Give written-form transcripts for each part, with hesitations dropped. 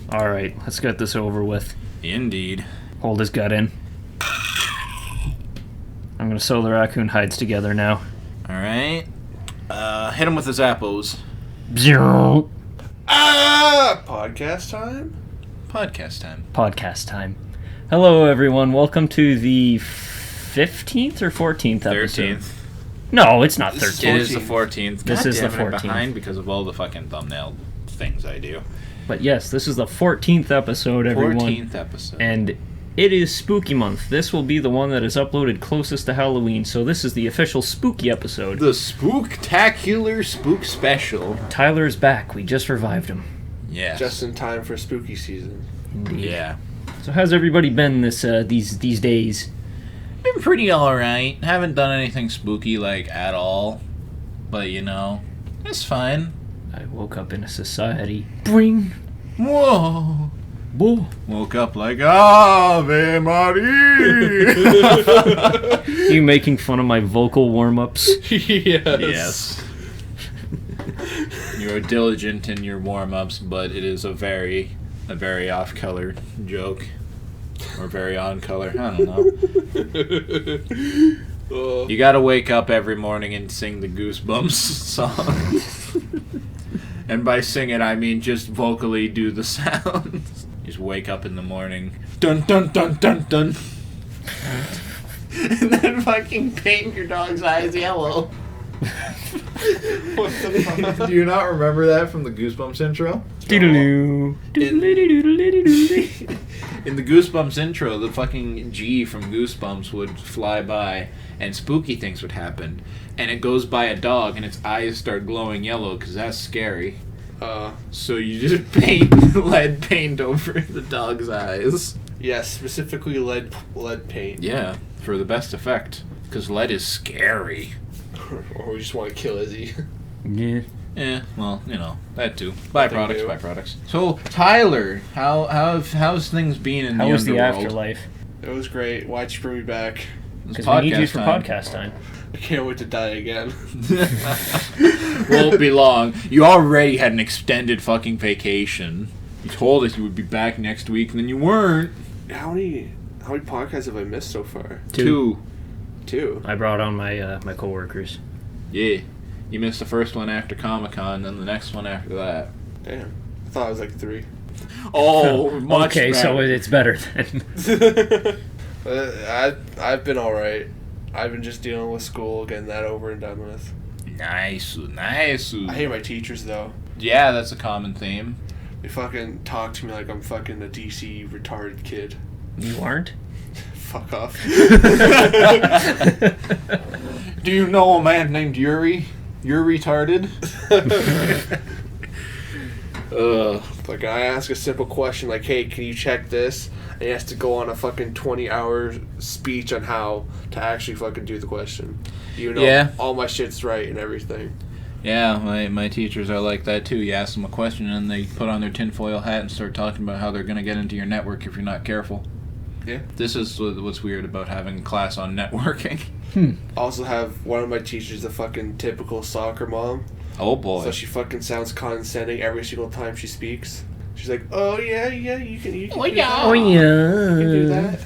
Alright, let's get this over with. Indeed. Hold his gut in. I'm gonna sew the raccoon hides together now. Alright. Hit him with the Zappos. Zero. Podcast time? Podcast time. Podcast time. Hello, everyone. Welcome to the 15th or 14th episode. 13th. No, it's not 13th. It is the 14th. This is the 14th. I'm behind because of all the fucking thumbnail things I do. But yes, this is the 14th episode, everyone. 14th episode. And it is spooky month. This will be the one that is uploaded closest to Halloween, so this is the official spooky episode. The Spooktacular Spook Special. Tyler's back. We just revived him. Yes. Just in time for spooky season. Indeed. Yeah. So how's everybody been these days? Been pretty alright. Haven't done anything spooky, at all. But, it's fine. I woke up in a society. Bring. Whoa. Whoa. Woke up like, Ave Maria. You making fun of my vocal warm-ups? Yes. You are diligent in your warm-ups, but it is a very off-color joke. Or very on-color. I don't know. You gotta wake up every morning and sing the Goosebumps song. And by sing it, I mean just vocally do the sounds. Just wake up in the morning. Dun dun dun dun dun. And then fucking paint your dog's eyes yellow. What the fuck? Do you not remember that from the Goosebumps intro? Doodaloo. Doodaloo. In the Goosebumps intro, the fucking G from Goosebumps would fly by, and spooky things would happen. And it goes by a dog, and its eyes start glowing yellow, because that's scary. So you just paint lead paint over the dog's eyes. Yes, specifically lead paint. Yeah, for the best effect, because lead is scary. Or we just want to kill Izzy. Yeah. Yeah, well, that too. Byproducts. So, Tyler, how's things been in the How was the underworld? afterlife? It was great. Why'd you bring me back? It's Because we need you for time. podcast time. I can't wait to die again. Won't be long. You already had an extended fucking vacation. You told us you would be back next week, and then you weren't. How many podcasts have I missed so far? Two. Two? I brought on my my coworkers. Yeah. You missed the first one after Comic-Con, then the next one after that. Damn. I thought it was like 3. Oh, much okay, better. so it's better then. I've been alright. I've been just dealing with school, getting that over and done with. Nice. I hate my teachers, though. Yeah, that's a common theme. They fucking talk to me like I'm fucking a DC retarded kid. You aren't? Fuck off. Do you know a man named Yuri? You're retarded? Like, I ask a simple question like, hey, can you check this? And he has to go on a fucking 20-hour speech on how to actually fucking do the question. Yeah. All my shit's right and everything. Yeah, my teachers are like that too. You ask them a question and they put on their tinfoil hat and start talking about how they're going to get into your network if you're not careful. Yeah. This is what's weird about having a class on networking. Also have one of my teachers a fucking typical soccer mom. Oh boy. So she fucking sounds condescending every single time she speaks. She's like, oh yeah, you can do that. Oh yeah. You can do that.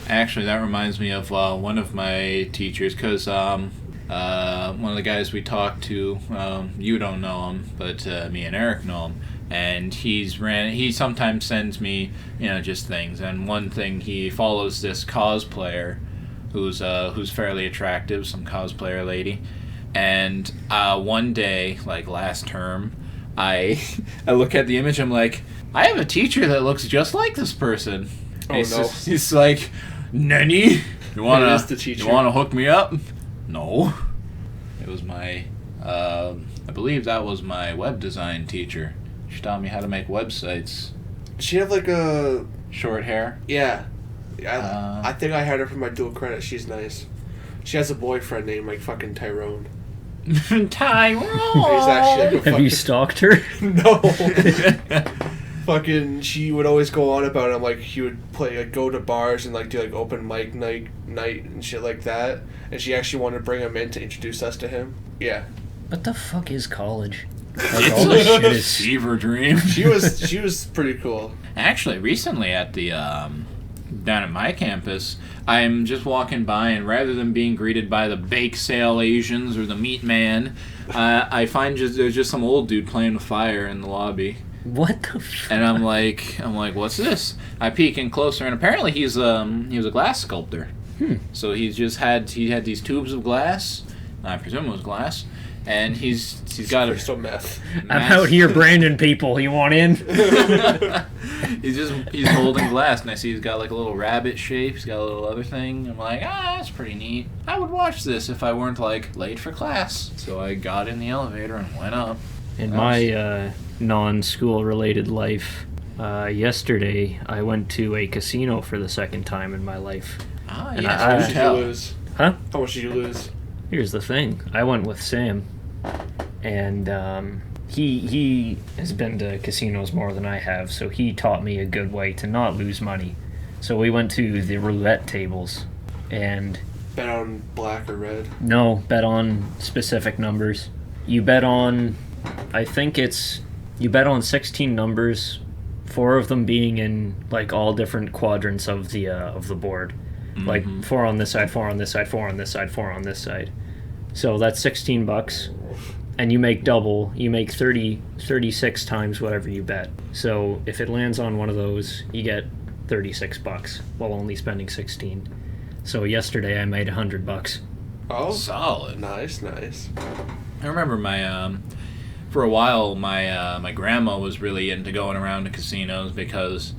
Actually, that reminds me of one of my teachers, because one of the guys we talked to, you don't know him, but me and Eric know him, and he sometimes sends me, just things, and one thing, he follows this cosplayer who's fairly attractive, some cosplayer lady, and one day, last term, I look at the image, I'm like, I have a teacher that looks just like this person. Oh, And no. He's like, Nanny, you wanna is the teacher. hook me up? No. It was my, I believe that was my web design teacher. She taught me how to make websites. Does she have like a... Short hair. Yeah. I think I had her for my dual credit. She's nice. She has a boyfriend named like fucking Tyrone. Tyrone! He's actually like a Have you stalked her? No. Fucking, she would always go on about him, like, he would go to bars and, do, open mic night and shit like that, and she actually wanted to bring him in to introduce us to him. Yeah. What the fuck is college? Like, all this shit is... fever dream. She was pretty cool. Actually, recently at the down at my campus, I'm just walking by, and rather than being greeted by the bake sale Asians or the meat man, I find there's just some old dude playing with fire in the lobby. What the fuck? And I'm like, what's this? I peek in closer, and apparently he was a glass sculptor. So he had these tubes of glass. I presume it was glass, and he's got a Crystal meth. I'm out here branding people. You want in? he's holding glass, and I see he's got like a little rabbit shape. He's got a little other thing. I'm like, that's pretty neat. I would watch this if I weren't like late for class. So I got in the elevator and went up. In my non-school related life, yesterday I went to a casino for the second time in my life. Ah, And yes, How much did you hotel. lose? Huh? How much did you lose? Here's the thing. I went with Sam, and he has been to casinos more than I have, so he taught me a good way to not lose money. So we went to the roulette tables, and Bet on black or red? no, bet on specific numbers. You bet on, you bet on 16 numbers, 4 of them being in like all different quadrants of the board. Like 4 on this side, 4 on this side, 4 on this side, 4 on this side. So that's $16, and you make double. You make 36 times whatever you bet. So if it lands on one of those, you get $36 while only spending 16. So yesterday I made $100. Oh, Solid. nice. I remember for a while, my grandma was really into going around to casinos because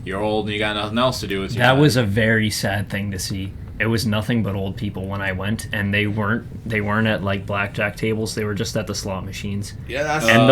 you're old and you got nothing else to do with your That time. was a very sad thing to see. It was nothing but old people when I went, and they weren't at like blackjack tables. They were just at the slot machines. Yeah, that's And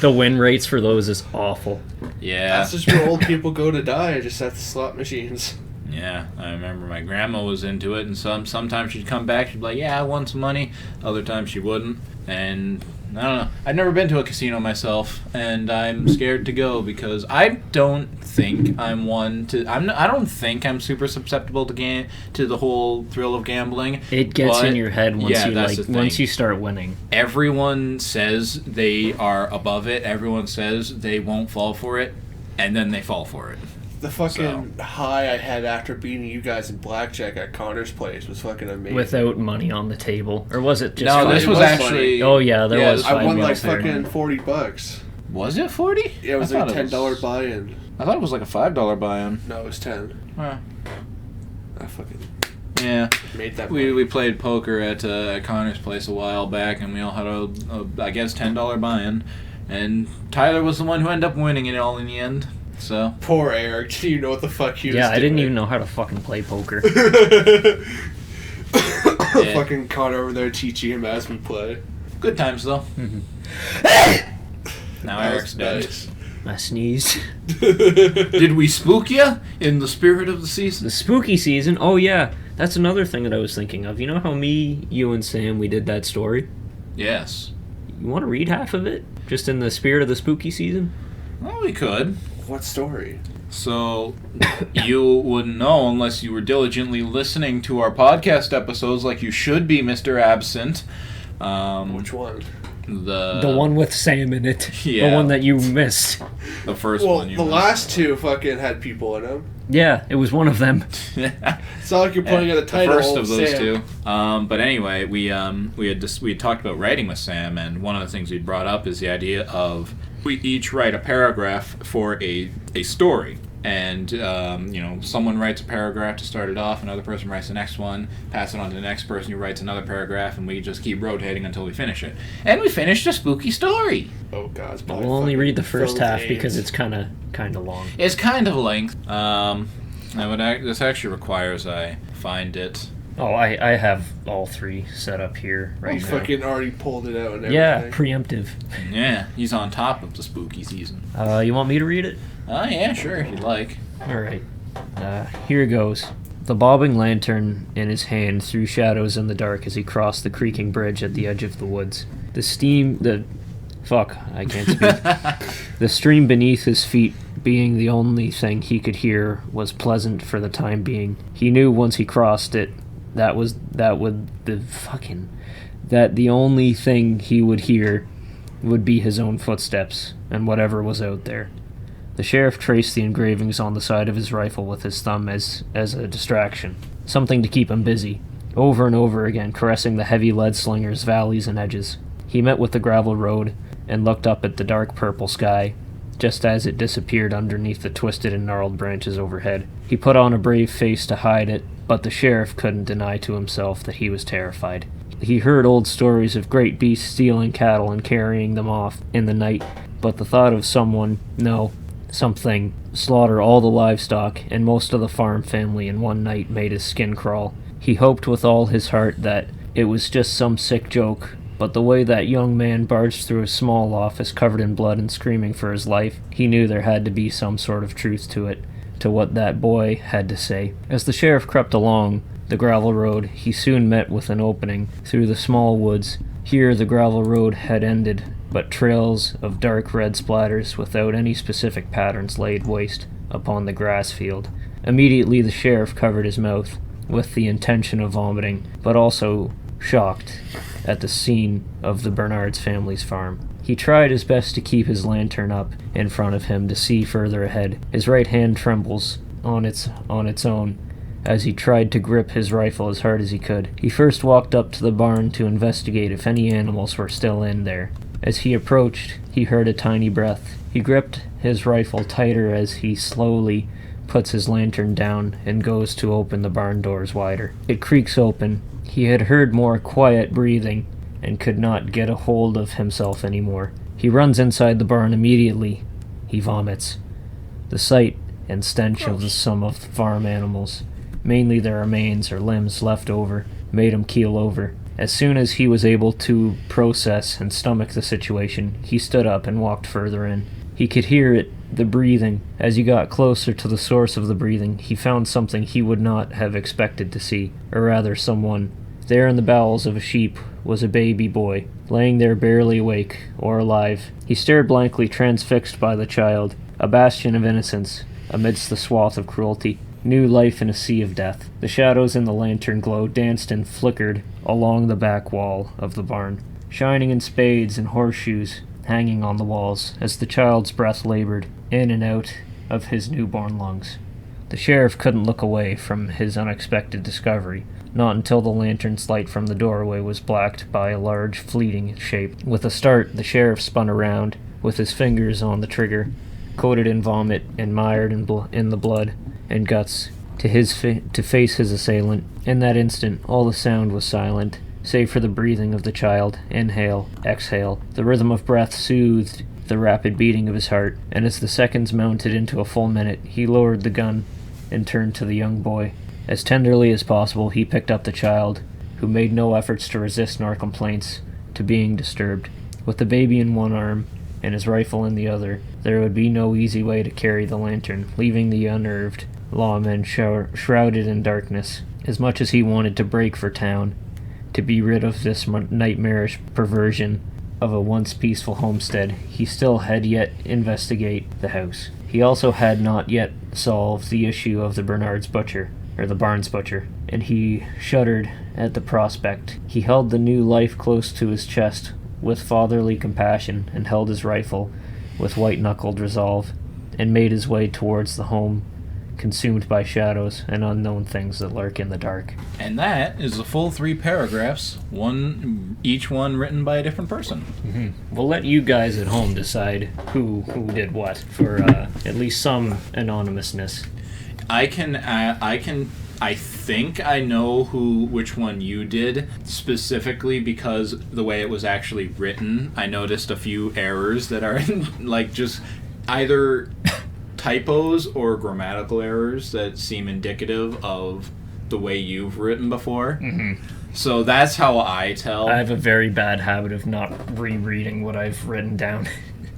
the win rates for those is awful. Yeah. that's just where old people go to die, just at the slot machines. Yeah, I remember my grandma was into it, and sometimes she'd come back, she'd be like, yeah, I won some money. Other times she wouldn't, and I don't know. I'd never been to a casino myself, and I'm scared to go because I don't think I don't think I'm super susceptible to the whole thrill of gambling. It gets but in your head that's the thing. once you start winning. Everyone says they are above it. Everyone says they won't fall for it, and then they fall for it. The fucking high I had after beating you guys in blackjack at Connor's place was fucking amazing. Without money on the table, or was it just? No, fine? this It was was actually. Oh yeah, there was. I won like $5 there. fucking $40. Was it 40? Yeah, it was I like a thought $10 buy-in. I thought it was like a $5 buy-in. No, it was 10. Huh. I fucking Yeah. made that money. We played poker at Connor's place a while back, and we all had a I guess $10 buy-in, and Tyler was the one who ended up winning it all in the end. So Poor Eric. Did you know what the fuck he was doing? Yeah, I didn't even know how to fucking play poker. Fucking Connor over there teaching him as we play. good times though. Now That Eric's was dead. nice. I sneezed. Did we spook you in the spirit of the season? The spooky season. Oh yeah, that's another thing that I was thinking of. You know how you and Sam, we did that story? Yes. You want to read half of it? Just in the spirit of the spooky season? Well, we could. What story? So, you wouldn't know unless you were diligently listening to our podcast episodes like you should be, Mr. Absent. Which one? The one with Sam in it. Yeah. The one that you missed. The first Well, one you the missed. last two fucking had people in them. Yeah, it was one of them. It's not like you're pointing at a title. The first of those Sam. two. But anyway, we had talked about writing with Sam, and one of the things we brought up is the idea of we each write a paragraph for a story. And, someone writes a paragraph to start it off, another person writes the next one, pass it on to the next person who writes another paragraph, and we just keep rotating until we finish it. And we finished a spooky story. Oh god, it's But probably we'll only fucking read the first filled half with because AIDS. it's kind of long. It's kind of length. This actually requires I find it. Oh, I have all 3 set up here right You now. fucking already pulled it out and everything. Yeah, preemptive. Yeah, he's on top of the spooky season. You want me to read it? Oh, yeah, sure, if you'd like. Alright. Here goes. The bobbing lantern in his hand threw shadows in the dark as he crossed the creaking bridge at the edge of the woods. Fuck, I can't speak. The stream beneath his feet, being the only thing he could hear, was pleasant for the time being. He knew once he crossed it, the only thing he would hear would be his own footsteps and whatever was out there. The sheriff traced the engravings on the side of his rifle with his thumb as a distraction, something to keep him busy, over and over again caressing the heavy lead slinger's valleys and edges. He met with the gravel road and looked up at the dark purple sky, just as it disappeared underneath the twisted and gnarled branches overhead. He put on a brave face to hide it, but the sheriff couldn't deny to himself that he was terrified. He heard old stories of great beasts stealing cattle and carrying them off in the night, but the thought of something, slaughter all the livestock and most of the farm family in one night made his skin crawl. He hoped with all his heart that it was just some sick joke, but the way that young man barged through a small office covered in blood and screaming for his life, he knew there had to be some sort of truth to it, to what that boy had to say. As the sheriff crept along the gravel road, he soon met with an opening through the small woods. Here the gravel road had ended, but trails of dark red splatters without any specific patterns laid waste upon the grass field. Immediately the sheriff covered his mouth with the intention of vomiting, but also shocked at the scene of the Bernard's family's farm. He tried his best to keep his lantern up in front of him to see further ahead. His right hand trembles on its own as he tried to grip his rifle as hard as he could. He first walked up to the barn to investigate if any animals were still in there. As he approached, he heard a tiny breath. He gripped his rifle tighter as he slowly puts his lantern down and goes to open the barn doors wider. It creaks open. He had heard more quiet breathing and could not get a hold of himself anymore. He runs inside the barn immediately. He vomits. The sight and stench of some of the farm animals, mainly their remains or limbs left over, made him keel over. As soon as he was able to process and stomach the situation, he stood up and walked further in. He could hear it, the breathing. As he got closer to the source of the breathing, he found something he would not have expected to see, or rather someone. There in the bowels of a sheep was a baby boy, laying there barely awake or alive. He stared blankly, transfixed by the child, a bastion of innocence amidst the swath of cruelty. New life in a sea of death. The shadows in the lantern glow danced and flickered along the back wall of the barn, shining in spades and horseshoes hanging on the walls as the child's breath labored in and out of his newborn lungs. The sheriff couldn't look away from his unexpected discovery, not until the lantern's light from the doorway was blacked by a large, fleeting shape. With a start, the sheriff spun around, with his fingers on the trigger, coated in vomit and mired in the blood and guts, to face his assailant. In that instant, all the sound was silent, save for the breathing of the child. Inhale, exhale. The rhythm of breath soothed the rapid beating of his heart, and as the seconds mounted into a full minute, he lowered the gun and turned to the young boy. As tenderly as possible, he picked up the child, who made no efforts to resist nor complaints to being disturbed. With the baby in one arm and his rifle in the other, there would be no easy way to carry the lantern, leaving the unnerved lawman shrouded in darkness. As much as he wanted to break for town, to be rid of this nightmarish perversion of a once peaceful homestead, he still had yet investigate the house. He also had not yet solved the issue of the Barn's butcher, and he shuddered at the prospect. He held the new life close to his chest with fatherly compassion, and held his rifle with white-knuckled resolve, and made his way towards the home, consumed by shadows and unknown things that lurk in the dark. And that is the full 3 paragraphs, each one written by a different person. Mm-hmm. We'll let you guys at home decide who did what, for at least some anonymousness. I think I know which one you did, specifically because the way it was actually written. I noticed a few errors that are like just either typos or grammatical errors that seem indicative of the way you've written before. Mm-hmm. So that's how I tell. I have a very bad habit of not rereading what I've written down.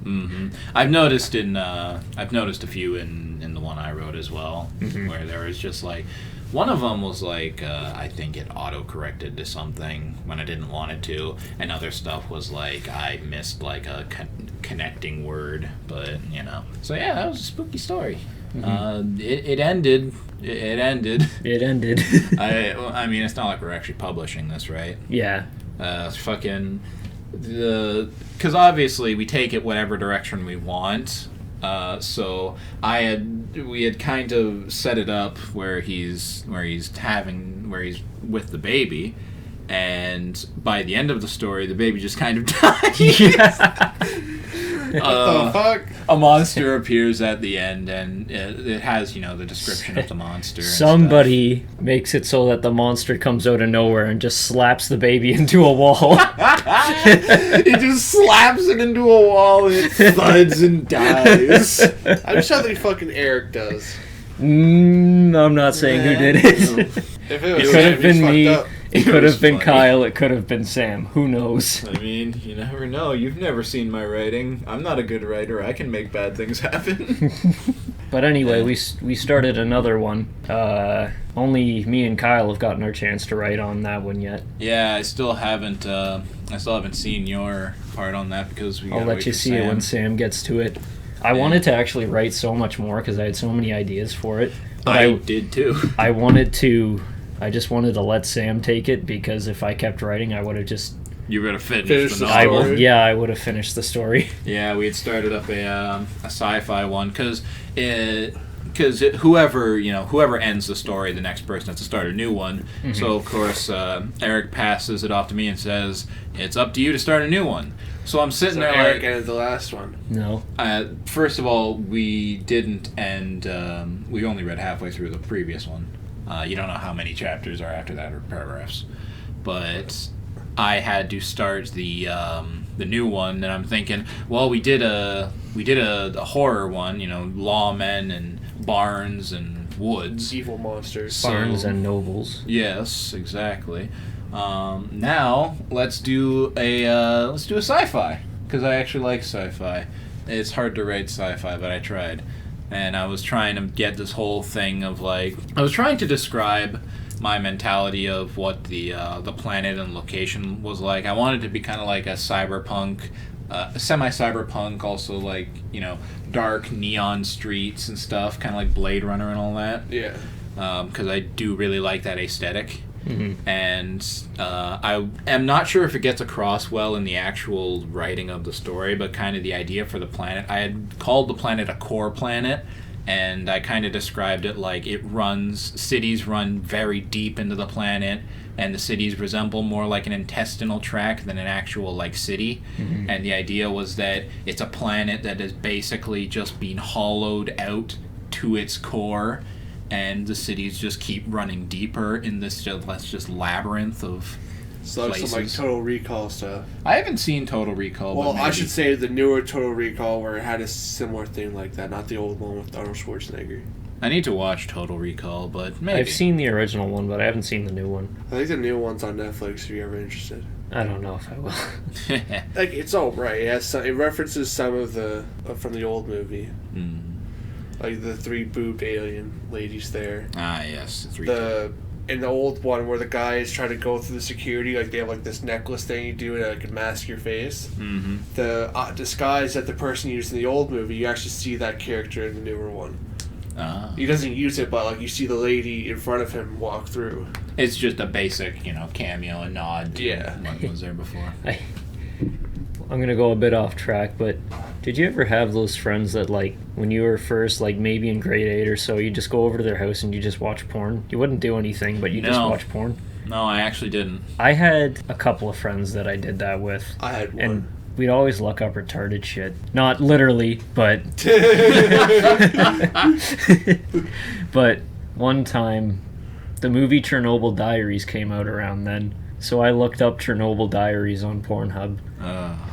Mm-hmm. I've noticed a few in the one I wrote as well, mm-hmm. where there was just like, one of them was like, I think it auto-corrected to something when I didn't want it to, and other stuff was like, I missed like a connecting word, but, you know. So yeah, that was a spooky story. Mm-hmm. It ended. It ended. I mean, it's not like we're actually publishing this, right? Yeah. Fucking... because obviously we take it whatever direction we want. So we had kind of set it up where he's with the baby, and by the end of the story, the baby just kind of dies. Yeah. What the fuck? A monster appears at the end, and it has, the description of the monster. And Somebody makes it so that the monster comes out of nowhere and just slaps the baby into a wall. He just slaps it into a wall, and it thuds and dies. I'm sure that fucking Eric does. I'm not saying who did it. If it was It could Sam, have been he's me. fucked up. It could was have been funny. Kyle. It could have been Sam. Who knows? I mean, you never know. You've never seen my writing. I'm not a good writer. I can make bad things happen. But anyway, we started another one. Only me and Kyle have gotten our chance to write on that one yet. Yeah, I still haven't seen your part on that because we. I'll gotta let wait you for see it when Sam gets to it. I wanted to actually write so much more because I had so many ideas for it. But I did too. I just wanted to let Sam take it because if I kept writing, I would have just. You would have Finish finished the the novel. story. I would have finished the story. Yeah, we had started up a sci-fi one because whoever ends the story, the next person has to start a new one. Mm-hmm. So of course Eric passes it off to me and says, "It's up to you to start a new one." So I'm sitting So there Eric like, ended the last one. No. first of all, we didn't end. We only read halfway through the previous one. You don't know how many chapters are after that or paragraphs, but I had to start the new one, and I'm thinking, well, we did a horror one, lawmen and barns and woods. Evil monsters. Barnes and Nobles. Yes, exactly. Now let's do a sci-fi because I actually like sci-fi. It's hard to write sci-fi, but I tried, and I was trying to get this whole thing of I was trying to describe my mentality of what the planet and location was like. I wanted to be kind of like a cyberpunk, semi-cyberpunk, also dark neon streets and stuff, kind of like Blade Runner and all that. Yeah. Because I do really like that aesthetic. Mm-hmm. And I am not sure if it gets across well in the actual writing of the story, but kind of the idea for the planet. I had called the planet a core planet, and I kind of described it like cities run very deep into the planet, and the cities resemble more like an intestinal tract than an actual city. Mm-hmm. And the idea was that it's a planet that is basically just being hollowed out to its core, and the cities just keep running deeper in this just labyrinth of So that's places. some Total Recall stuff. I haven't seen Total Recall. Well, but I maybe. should say the newer Total Recall where it had a similar thing like that, not the old one with Arnold Schwarzenegger. I need to watch Total Recall, but maybe. I've seen the original one, but I haven't seen the new one. I think the new one's on Netflix if you're ever interested. I don't know if I will. It's all right. It references some of the from the old movie, like the 3 boobed alien ladies there. Ah, yes. In the old one where the guys try to go through the security, they have this necklace thing you do to can mask your face. Mm-hmm. The disguise that the person used in the old movie, you actually see that character in the newer one. Ah. He doesn't use it, but you see the lady in front of him walk through. It's just a basic, cameo and nod to what was there before. I'm gonna go a bit off track, but did you ever have those friends that when you were first maybe in grade 8 or so, you just go over to their house and you just watch porn? You wouldn't do anything, but you just No. watch porn? No, I actually didn't. I had a couple of friends that I did that with. I had one. And we'd always look up retarded shit. Not literally, but but one time the movie Chernobyl Diaries came out around then. So I looked up Chernobyl Diaries on Pornhub.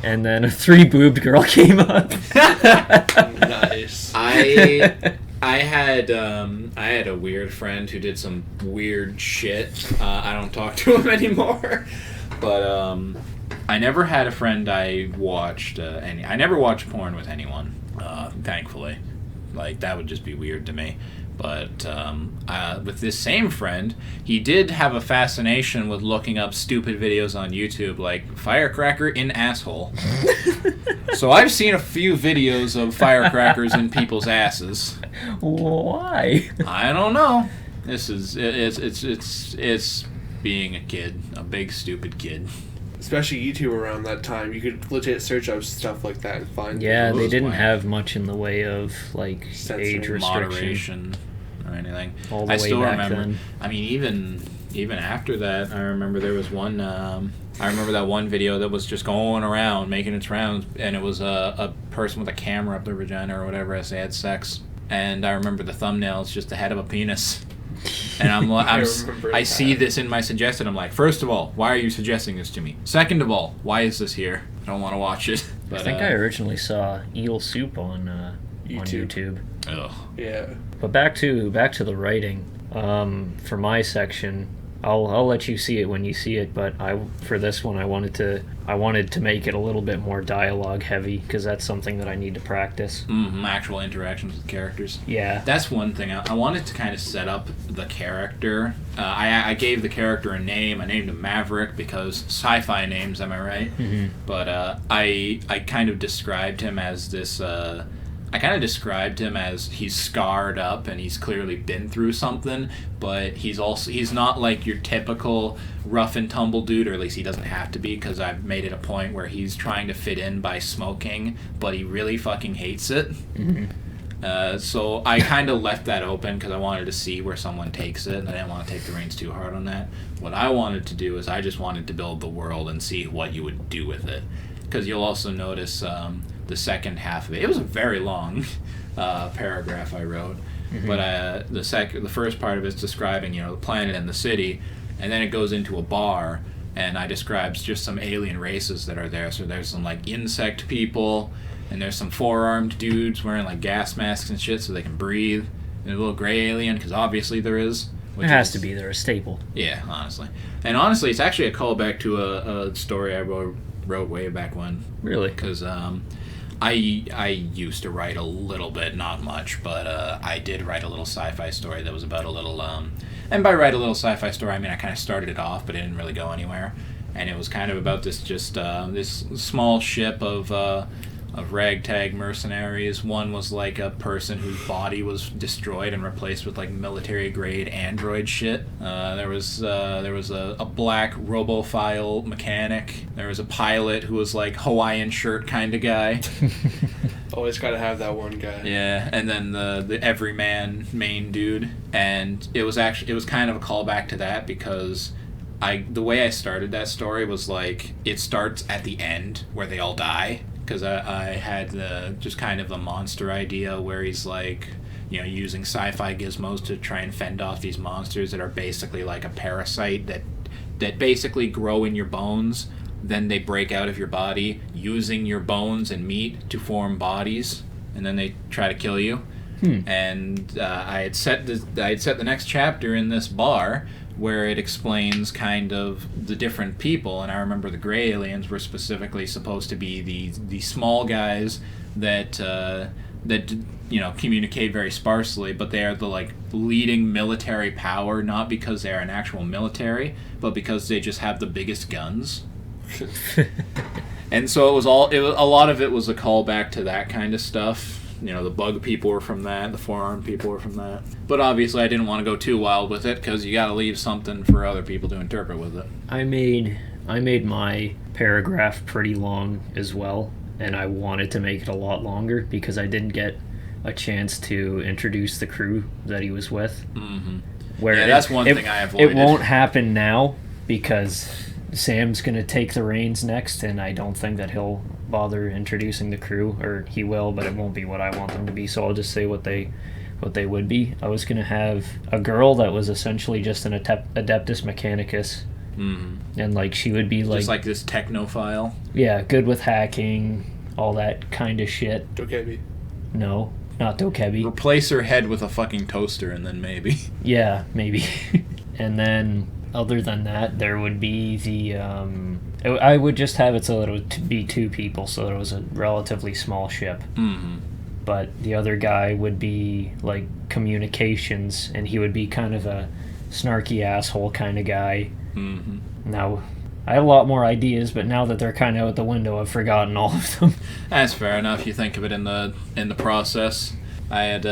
And then a 3-boobed girl came up. Nice. I had a weird friend who did some weird shit. I don't talk to him anymore. But I never had a friend I watched I never watched porn with anyone, thankfully. That would just be weird to me. But with this same friend, he did have a fascination with looking up stupid videos on YouTube, like firecracker in asshole. So I've seen a few videos of firecrackers in people's asses. Why? I don't know. It's being a kid, a big stupid kid. especially YouTube around that time, you could legit search up stuff like that and find. Yeah, videos. they didn't have much in the way of like Censoring, age restriction moderation or anything. all the I way still back remember. then. I mean, even after that, I remember there was one. I remember that one video that was just going around making its rounds, and it was a person with a camera up their vagina or whatever as they had sex. And I remember the thumbnail is just the head of a penis. And I see this in my suggested. I'm like, first of all, why are you suggesting this to me? Second of all, why is this here? I don't want to watch it. But, I think I originally saw eel soup on YouTube. Ugh. Yeah. But back to the writing. For my section, I'll let you see it when you see it. But for this one, I wanted to make it a little bit more dialogue heavy because that's something that I need to practice. Actual interactions with characters. Yeah. That's one thing. I wanted to kind of set up the character. I gave the character a name. I named him Maverick because sci-fi names, am I right? Mm-hmm. But I kind of described him as this... I kind of described him as he's scarred up and he's clearly been through something, but he's not like your typical rough and tumble dude, or at least he doesn't have to be, because I've made it a point where he's trying to fit in by smoking, but he really fucking hates it. Mm-hmm. So I kind of left that open because I wanted to see where someone takes it, and I didn't want to take the reins too hard on that. What I wanted to do is I just wanted to build the world and see what you would do with it, because you'll also notice the second half of it. It was a very long paragraph I wrote, Mm-hmm. but the first part of it's describing the planet and the city, and then it goes into a bar, and I describes just some alien races that are there. So there's some like insect people, and there's some four-armed dudes wearing like gas masks and shit so they can breathe, and a little gray alien because obviously there is. It has to be. They're a staple. Yeah, honestly, it's actually a callback to a story I wrote way back when. Really? Because I used to write a little bit, not much, but I did write a little sci-fi story that was about a little, and by write a little sci-fi story, I mean I kind of started it off, but it didn't really go anywhere, and it was kind of about this small ship of ragtag mercenaries. One was like a person whose body was destroyed and replaced with like military grade android shit. There was a black robophile mechanic. There was a pilot who was like Hawaiian shirt kind of guy. Always gotta have that one guy. Yeah, and then the everyman main dude, and it was kind of a callback to that because the way I started that story was like it starts at the end where they all die. Because I had just kind of a monster idea where he's like, using sci-fi gizmos to try and fend off these monsters that are basically like a parasite that basically grow in your bones. Then they break out of your body using your bones and meat to form bodies, and then they try to kill you. And I had set the next chapter in this bar where it explains kind of the different people, and I remember the gray aliens were specifically supposed to be the small guys that communicate very sparsely, but they are the like leading military power, not because they are an actual military, but because they just have the biggest guns. And so a lot of it was a callback to that kind of stuff. The bug people were from that, the four-armed people were from that. But obviously I didn't want to go too wild with it, because you gotta leave something for other people to interpret with it. I made my paragraph pretty long as well, and I wanted to make it a lot longer because I didn't get a chance to introduce the crew that he was with. Mm-hmm. Where that's one thing I avoided. It won't happen now because Sam's going to take the reins next, and I don't think that he'll bother introducing the crew, or he will, but it won't be what I want them to be, so I'll just say what they would be. I was going to have a girl that was essentially just an Adeptus Mechanicus, and like she would be like... Just like this technophile? Yeah, good with hacking, all that kind of shit. Dokebi. No, not Dokebi. Replace her head with a fucking toaster, and then maybe. Yeah, maybe. And then... Other than that, there would be the... I would just have it so that it would be two people, so that it was a relatively small ship. Mm-hmm. But the other guy would be, like, communications, and he would be kind of a snarky asshole kind of guy. Mm-hmm. Now, I had a lot more ideas, but now that they're kind of out the window, I've forgotten all of them. That's fair enough. You think of it in the process. I had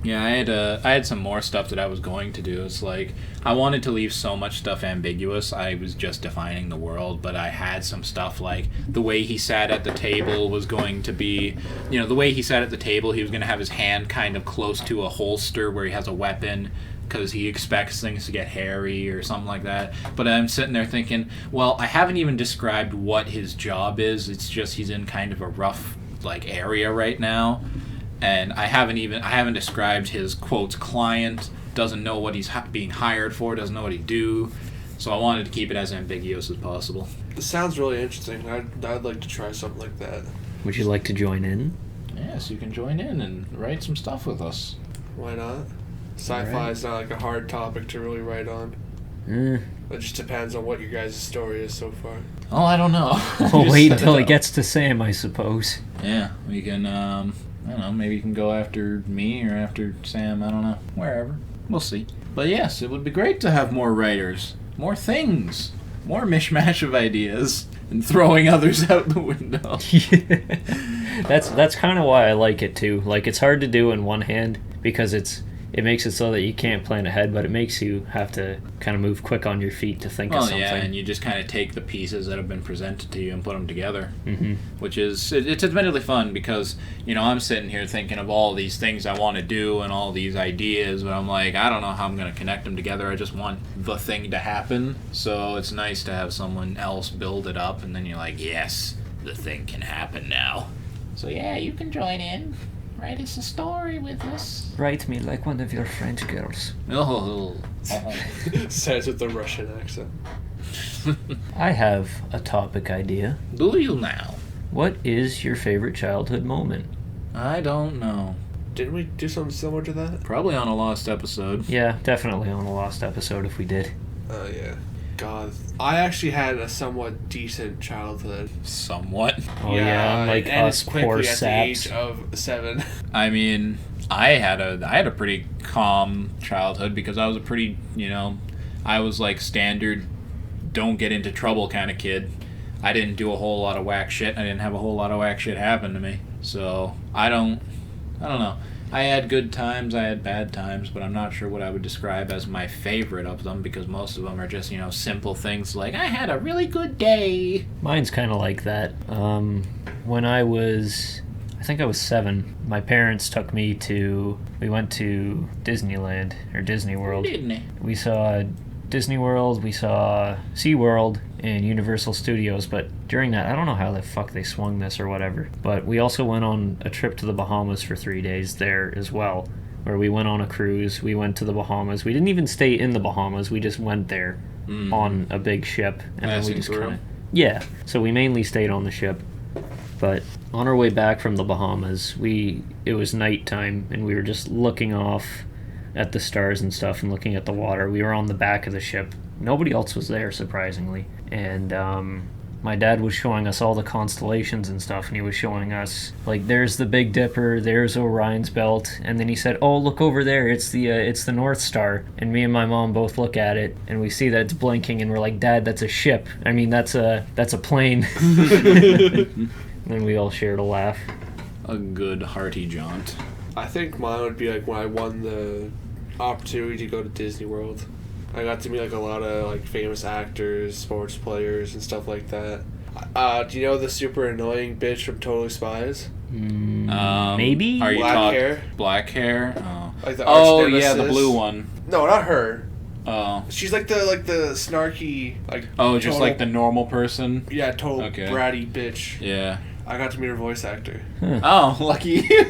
Yeah, I had some more stuff that I was going to do. It's like I wanted to leave so much stuff ambiguous. I was just defining the world, but I had some stuff like the way he sat at the table was going to be, the way he sat at the table, he was going to have his hand kind of close to a holster where he has a weapon because he expects things to get hairy or something like that. But I'm sitting there thinking, well, I haven't even described what his job is. It's just he's in kind of a rough area right now. And I haven't described his quotes client, doesn't know what he's being hired for, doesn't know what he do. So I wanted to keep it as ambiguous as possible. This sounds really interesting. I'd like to try something like that. Would you like to join in? Yes, you can join in and write some stuff with us. Why not? Sci-fi is not like a hard topic to really write on. It just depends on what your guys' story is so far. Oh, I don't know. We'll wait until it gets to Sam, I suppose. Yeah, we can, I don't know, maybe you can go after me or after Sam, I don't know. Wherever. We'll see. But yes, it would be great to have more writers. More things. More mishmash of ideas. And throwing others out the window. That's kind of why I like it too. Like, it's hard to do in one hand because it makes it so that you can't plan ahead, but it makes you have to kind of move quick on your feet to think of something. Yeah, and you just kind of take the pieces that have been presented to you and put them together, which is, it's admittedly fun because, I'm sitting here thinking of all these things I want to do and all these ideas, but I'm like, I don't know how I'm going to connect them together. I just want the thing to happen, so it's nice to have someone else build it up, and then you're like, yes, the thing can happen now. So yeah, you can join in. Write us a story with us. Write me like one of your French girls. Oh. Says with the Russian accent. I have a topic idea. Do you now? What is your favorite childhood moment? I don't know. Didn't we do something similar to that? Probably on a lost episode. Yeah, definitely on a lost episode if we did. Oh, yeah. God. I actually had a somewhat decent childhood. Somewhat. Oh yeah, like us poor at the age saps. of 7. I mean, I had a pretty calm childhood because I was a pretty, I was like standard, don't get into trouble kind of kid. I didn't do a whole lot of whack shit. I didn't have a whole lot of whack shit happen to me. So I don't know. I had good times, I had bad times, but I'm not sure what I would describe as my favorite of them because most of them are just, simple things like, I had a really good day. Mine's kind of like that. When I think I was 7, my parents took me we went to Disneyland, or Disney World. Didn't We saw Disney World, we saw SeaWorld, and Universal Studios, but during that, I don't know how the fuck they swung this or whatever, but we also went on a trip to the Bahamas for 3 days there as well, where we went on a cruise, we went to the Bahamas. We didn't even stay in the Bahamas, we just went there on a big ship. And then we just yeah, so we mainly stayed on the ship. But on our way back from the Bahamas, it was nighttime, and we were just looking off at the stars and stuff and looking at the water. We were on the back of the ship. Nobody else was there, surprisingly. And my dad was showing us all the constellations and stuff, and he was showing us, like, there's the Big Dipper, there's Orion's Belt, and then he said, oh, look over there, it's the North Star. And me and my mom both look at it, and we see that it's blinking, and we're like, Dad, that's a ship. I mean, that's a plane. And then we all shared a laugh. A good hearty jaunt. I think mine would be like when I won the opportunity to go to Disney World. I got to meet like a lot of like famous actors, sports players, and stuff like that. Do you know the super annoying bitch from Totally Spies? Maybe? Are you Black hair? Black hair? Oh, Like the arch yeah, the nemesis. blue one. No, not her. Oh. She's like the snarky Oh, just like the normal person? Yeah, total Okay. bratty bitch. Yeah. I got to meet her voice actor. Oh, lucky you.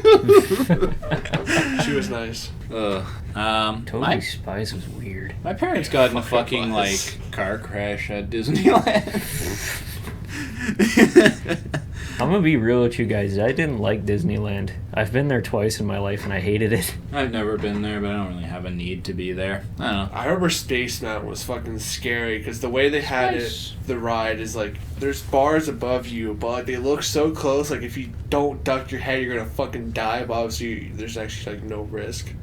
She was nice. Totally Spies was weird. My parents got in a Fucking fucking was. car crash at Disneyland. I'm gonna be real with you guys. I didn't like Disneyland. I've been there twice in my life and I hated it. I've never been there, but I don't really have a need to be there. I don't know. I remember Space Mountain was fucking scary because the way they had Space. it, the ride is like there's bars above you, but like, they look so close. Like if you don't duck your head, you're gonna fucking die. But obviously, there's actually like no risk.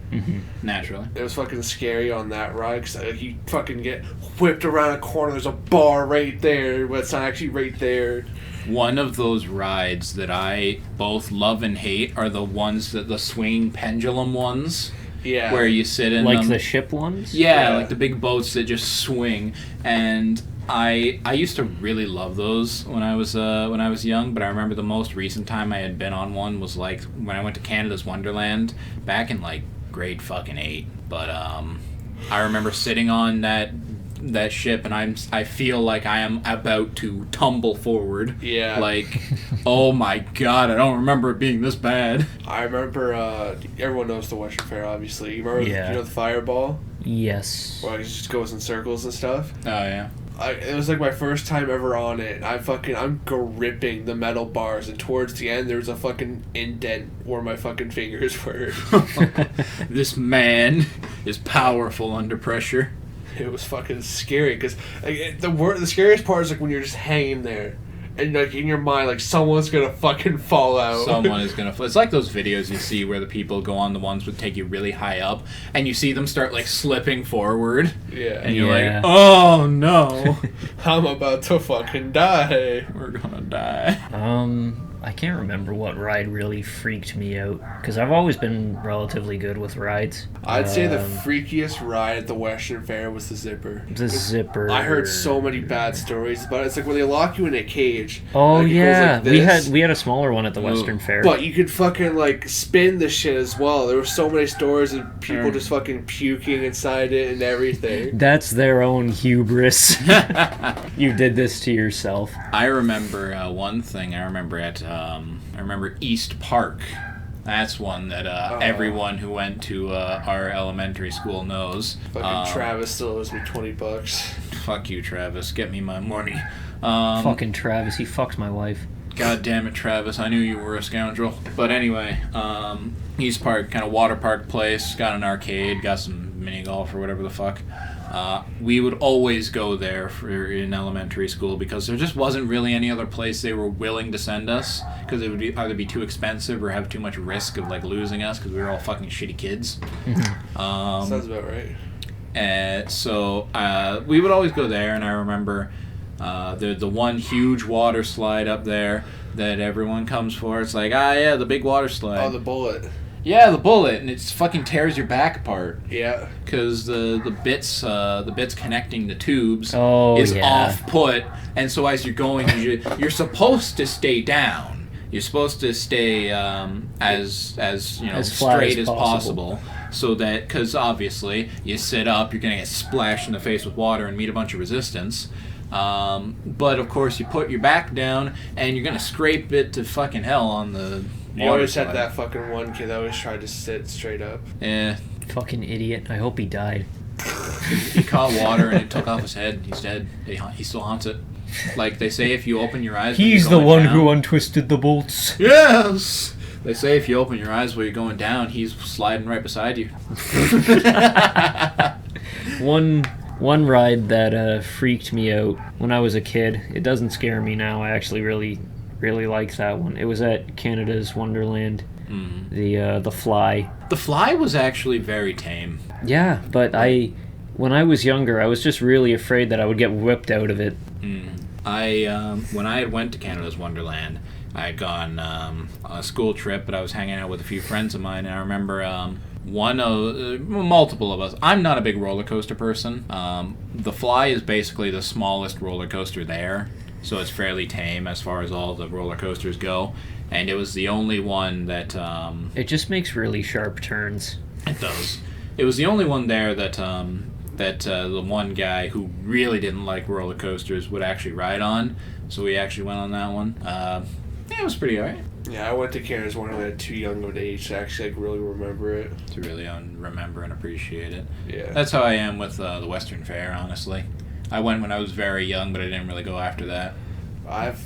Naturally. It was fucking scary on that ride because like, you fucking get whipped around a corner. There's a bar right there, but it's not actually right there. One of those rides that I both love and hate are the ones that the swinging pendulum ones. Yeah. Where you sit in Like them. the ship ones? Yeah, like the big boats that just swing. And I used to really love those when I was young, but I remember the most recent time I had been on one was like when I went to Canada's Wonderland back in like grade fucking 8. But I remember sitting on that ship and I feel like I am about to tumble forward. Yeah. Like, oh my god, I don't remember it being this bad. I remember, everyone knows the Western Fair, obviously. You remember, Yeah. you know, the fireball? Yes. Where it just goes in circles and stuff? Oh yeah. It was like my first time ever on it. I'm gripping the metal bars, and towards the end, there was a fucking indent where my fucking fingers were. This man is powerful under pressure. It was fucking scary, because like, the scariest part is like when you're just hanging there, and like in your mind, like someone's gonna fucking fall out. Someone is gonna. It's like those videos you see where the people go on the ones that take you really high up, and you see them start like slipping forward. Yeah. And you're like, oh no, I'm about to fucking die. we're gonna die. I can't remember what ride really freaked me out, because I've always been relatively good with rides. I'd say the freakiest ride at the Western Fair was the Zipper. The Zipper. I heard so many bad stories about it. It's like when they lock you in a cage. Oh like, it yeah, goes like we had a smaller one at the Western Fair. But you could fucking like spin the shit as well. There were so many stories of people just fucking puking inside it and everything. That's their own hubris. You did this to yourself. I remember one thing. I remember East Park. That's one that everyone who went to our elementary school knows. Fucking Travis still owes me $20. Fuck you, Travis. Get me my money. Fucking Travis, he fucked my wife. God damn it, Travis. I knew you were a scoundrel. But anyway, East Park, kind of water park place. Got an arcade, got some mini golf or whatever the fuck. We would always go there in elementary school because there just wasn't really any other place they were willing to send us because it would either be too expensive or have too much risk of like losing us because we were all fucking shitty kids. Sounds about right. And so we would always go there, and I remember the one huge water slide up there that everyone comes for. It's like, yeah, the big water slide. Oh, the bullet. Yeah, the bullet, and it fucking tears your back apart. Yeah. Because the bits connecting the tubes is off put, and so as you're going, you're supposed to stay down. You're supposed to stay as you know, as flat straight as as possible, so that because obviously you sit up, you're gonna get splashed in the face with water and meet a bunch of resistance. But of course, you put your back down, and you're gonna scrape it to fucking hell on the. You always had that fucking one kid that always tried to sit straight up. Yeah. Fucking idiot. I hope he died. He caught water and it took off his head. He's dead. He still haunts it. Like they say, if you open your eyes, He's the one who untwisted the bolts. Yes. They say if you open your eyes while you're going down, he's sliding right beside you. One ride that freaked me out when I was a kid. It doesn't scare me now. I actually really like that one. It was at Canada's Wonderland. The Fly. The Fly was actually very tame. Yeah, but when I was younger, I was just really afraid that I would get whipped out of it. When I went to Canada's Wonderland, I had gone on a school trip, but I was hanging out with a few friends of mine, and I remember multiple of us. I'm not a big roller coaster person. The Fly is basically the smallest roller coaster there, so it's fairly tame as far as all the roller coasters go. And it was the only one that... it just makes really sharp turns. It does. It was the only one there that the one guy who really didn't like roller coasters would actually ride on. So we actually went on that one. It was pretty alright. Yeah, I went to Canada's Wonderland too young of an age to actually really remember it. To really remember and appreciate it. Yeah. That's how I am with the Western Fair, honestly. I went when I was very young, but I didn't really go after that.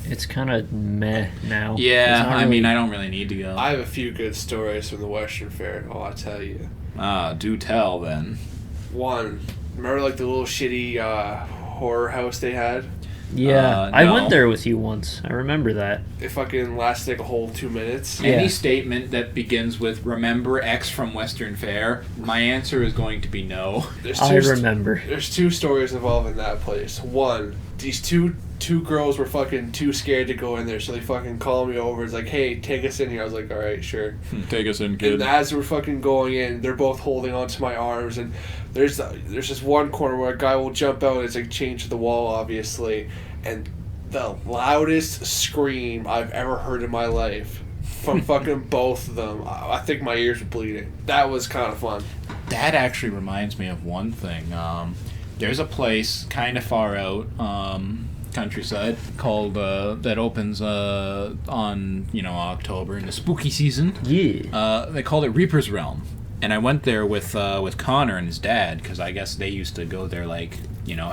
It's kind of meh now. Yeah, I mean, I don't really need to go. I have a few good stories from the Western Fair. Oh, I'll tell you. Do tell, then. One, remember like the little shitty horror house they had? Yeah, No. I went there with you once. I remember that. it fucking lasts like a whole 2 minutes. Yeah. Any statement that begins with "Remember X from Western Fair," my answer is going to be no. I remember. There's 2 stories involving that place. One, these two girls were fucking too scared to go in there, so they fucking called me over. It's like, hey, take us in here. I was like, all right, sure. Take us in, kid. And as we're fucking going in, they're both holding onto my arms, and there's this one corner where a guy will jump out. It's like chained to the wall, obviously, and the loudest scream I've ever heard in my life from fucking both of them. I think my ears were bleeding. That was kind of fun. That actually reminds me of one thing. There's a place kind of far out, countryside, called that opens on October in the spooky season. Yeah. They called it Reaper's Realm, and I went there with Connor and his dad, because I guess they used to go there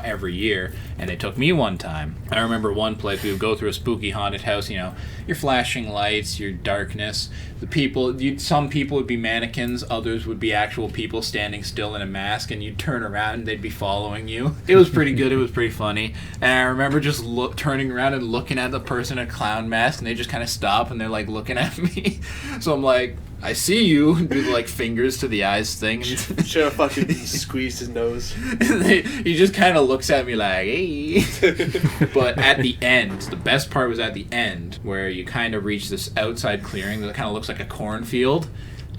every year, and they took me one time. I remember one place we would go through a spooky haunted house, your flashing lights, your darkness. The people, some people would be mannequins, others would be actual people standing still in a mask, and you'd turn around and they'd be following you. It was pretty good, it was pretty funny. And I remember just turning around and looking at the person in a clown mask, and they just kind of stop and they're like looking at me. So I'm like, I see you, do the fingers to the eyes thing. Should have fucking squeezed his nose. He just kind of looks at me like, hey. But at the end, the best part was at the end, where you kind of reach this outside clearing that kind of looks like a cornfield,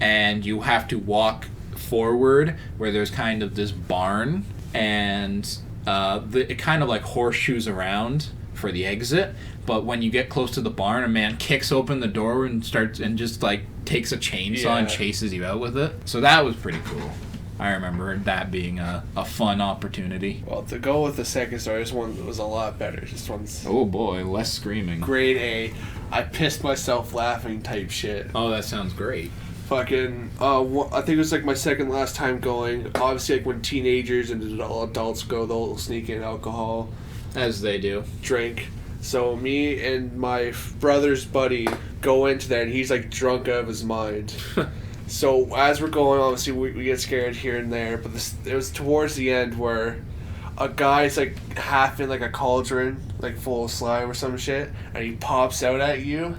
and you have to walk forward where there's kind of this barn, and it kind of horseshoes around for the exit. But when you get close to the barn, a man kicks open the door and starts and just takes a chainsaw and chases you out with it. So that was pretty cool. I remember that being a fun opportunity. Well, to go with the second story, this one was a lot better. This one's Oh boy, less screaming. grade A. I pissed myself laughing type shit. Oh, that sounds great. Fucking, I think it was my second last time going. Obviously, when teenagers and adults go, they'll sneak in alcohol, As they do. drink. So me and my brother's buddy go into that, and he's drunk out of his mind. So as we're going, obviously we get scared here and there, but it was towards the end where a guy's half in a cauldron, full of slime or some shit, and he pops out at you.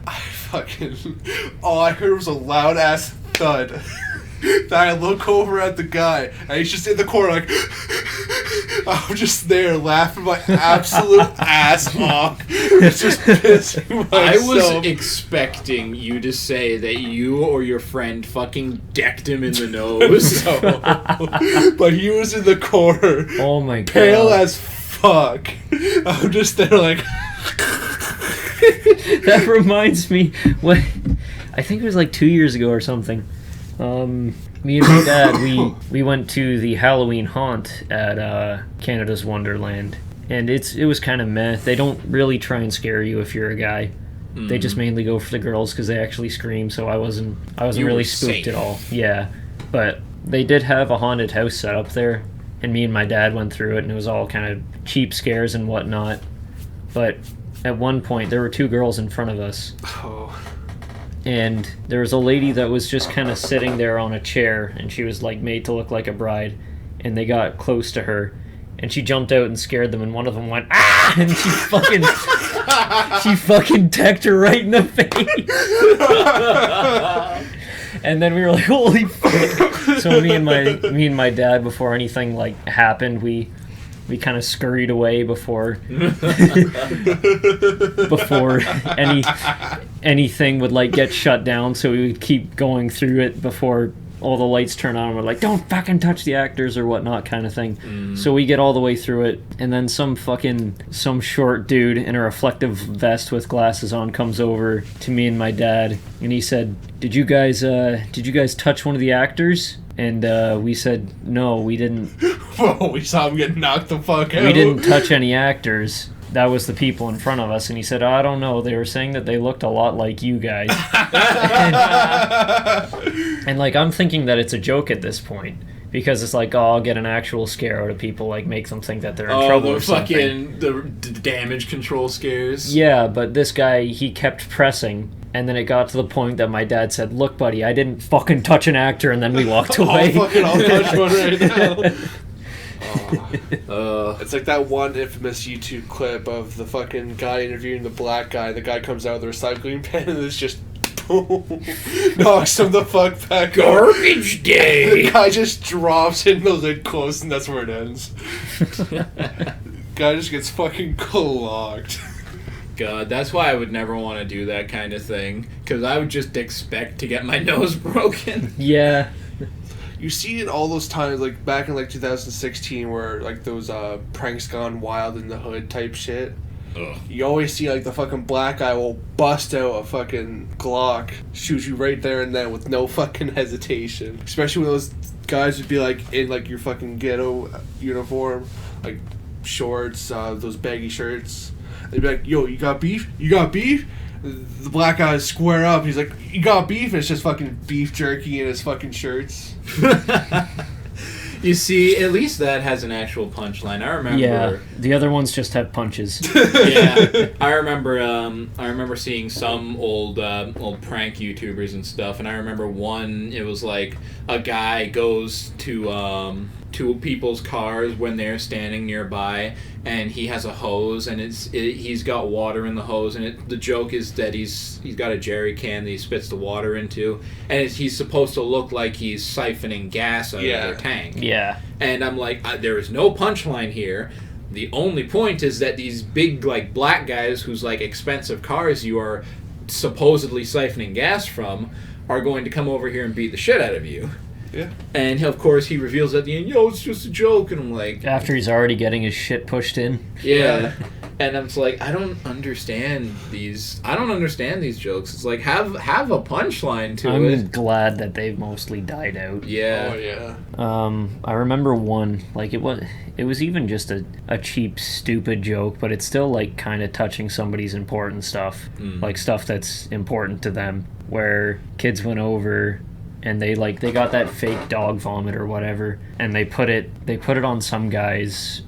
All I heard was a loud ass thud. Then I look over at the guy, and he's just in the corner I'm just there laughing my absolute ass off. It's just pissing myself. I was expecting you to say that you or your friend fucking decked him in the nose. But he was in the corner. Oh my god. Pale as fuck. I'm just there That reminds me, I think it was 2 years ago or something. Me and my dad, we went to the Halloween haunt at Canada's Wonderland, and it was kind of meh. They don't really try and scare you if you're a guy. They just mainly go for the girls because they actually scream. So I wasn't really spooked safe. at all. Yeah, but they did have a haunted house set up there, and me and my dad went through it, and it was all kind of cheap scares and whatnot. But at one point, there were 2 girls in front of us. Oh. And there was a lady that was just kind of sitting there on a chair, and she was made to look like a bride, and they got close to her, and she jumped out and scared them, and one of them went, ah, and she fucking decked her right in the face. And then we were like, holy fuck. So me and my dad, before anything happened, we kind of scurried away before anything would get shut down, so we would keep going through it before all the lights turn on. We're like, don't fucking touch the actors or whatnot kind of thing. So we get all the way through it, and then some short dude in a reflective vest with glasses on comes over to me and my dad, and he said, did you guys touch one of the actors? And we said, no, we didn't. Whoa, we saw him get knocked the fuck out. We didn't touch any actors. That was the people in front of us. And he said, I don't know. They were saying that they looked a lot like you guys. and I'm thinking that it's a joke at this point. Because it's I'll get an actual scare out of people, make them think that they're in trouble or something. The damage control scares. Yeah, but this guy, he kept pressing. And then it got to the point that my dad said, look, buddy, I didn't fucking touch an actor, and then we walked away. I'll touch one right now. It's like that one infamous YouTube clip of the fucking guy interviewing the black guy. The guy comes out with a recycling bin and it's just knocks him the fuck back. Garbage day. The guy just drops in, the lid closed, and that's where it ends. Guy just gets fucking clocked. God, that's why I would never want to do that kind of thing. Because I would just expect to get my nose broken. Yeah. You see it all those times, like back in like 2016, where like those pranks gone wild in the hood type shit. Ugh. You always see like the fucking black guy will bust out a fucking Glock, shoot you right there and then with no fucking hesitation. Especially when those guys would be like in like your fucking ghetto uniform, like shorts, those baggy shirts. They'd be like, "Yo, you got beef? You got beef?" The black guy would square up. He's like, "You got beef?" And it's just fucking beef jerky in his fucking shirts. You see, at least that has an actual punchline. I remember. Yeah, the other ones just have punches. Yeah, I remember seeing some old prank YouTubers and stuff, and I remember one. It was like a guy goes to people's cars when they're standing nearby, and he has a hose, and he's got water in the hose, and the joke is that he's got a jerry can that he spits the water into, and he's supposed to look like he's siphoning gas out of their tank. Yeah. And I'm like, there is no punchline here. The only point is that these big, like, black guys whose, like, expensive cars you are supposedly siphoning gas from are going to come over here and beat the shit out of you. Yeah. And, of course, he reveals at the end, "Yo, it's just a joke." And I'm like... After he's already getting his shit pushed in. Yeah. And I'm just like, I don't understand these jokes. It's like, have a punchline to it. I'm glad that they've mostly died out. Yeah. Oh, yeah. I remember one, like, it was even just a cheap, stupid joke, but it's still, like, kind of touching somebody's important stuff. Like, stuff that's important to them, where kids went over and they got that fake dog vomit or whatever, and they put it on some guy's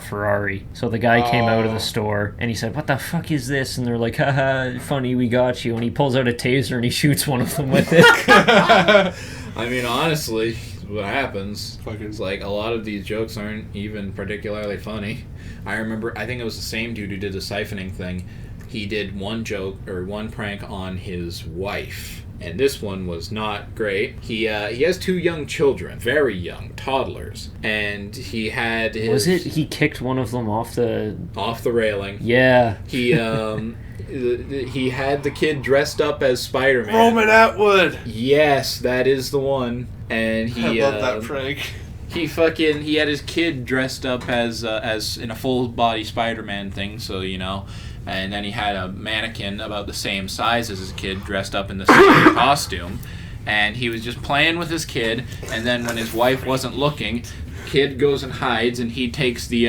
Ferrari. So the guy came out of the store and he said, "What the fuck is this?" And they're like, "Haha, funny, we got you." And he pulls out a taser and he shoots one of them with it. I mean, honestly, what happens is, like, a lot of these jokes aren't even particularly funny. I think it was the same dude who did the siphoning thing. He did one joke or one prank on his wife. And this one was not great. He has 2 young children, very young, toddlers, and he had his... Was it he kicked one of them off the railing? Yeah. He had the kid dressed up as Spider-Man. Roman Atwood. Yes, that is the one. And he... I love that prank. He had his kid dressed up as in a full body Spider-Man thing, so you know. And then he had a mannequin about the same size as his kid dressed up in the same costume. And he was just playing with his kid. And then when his wife wasn't looking, kid goes and hides, and he takes the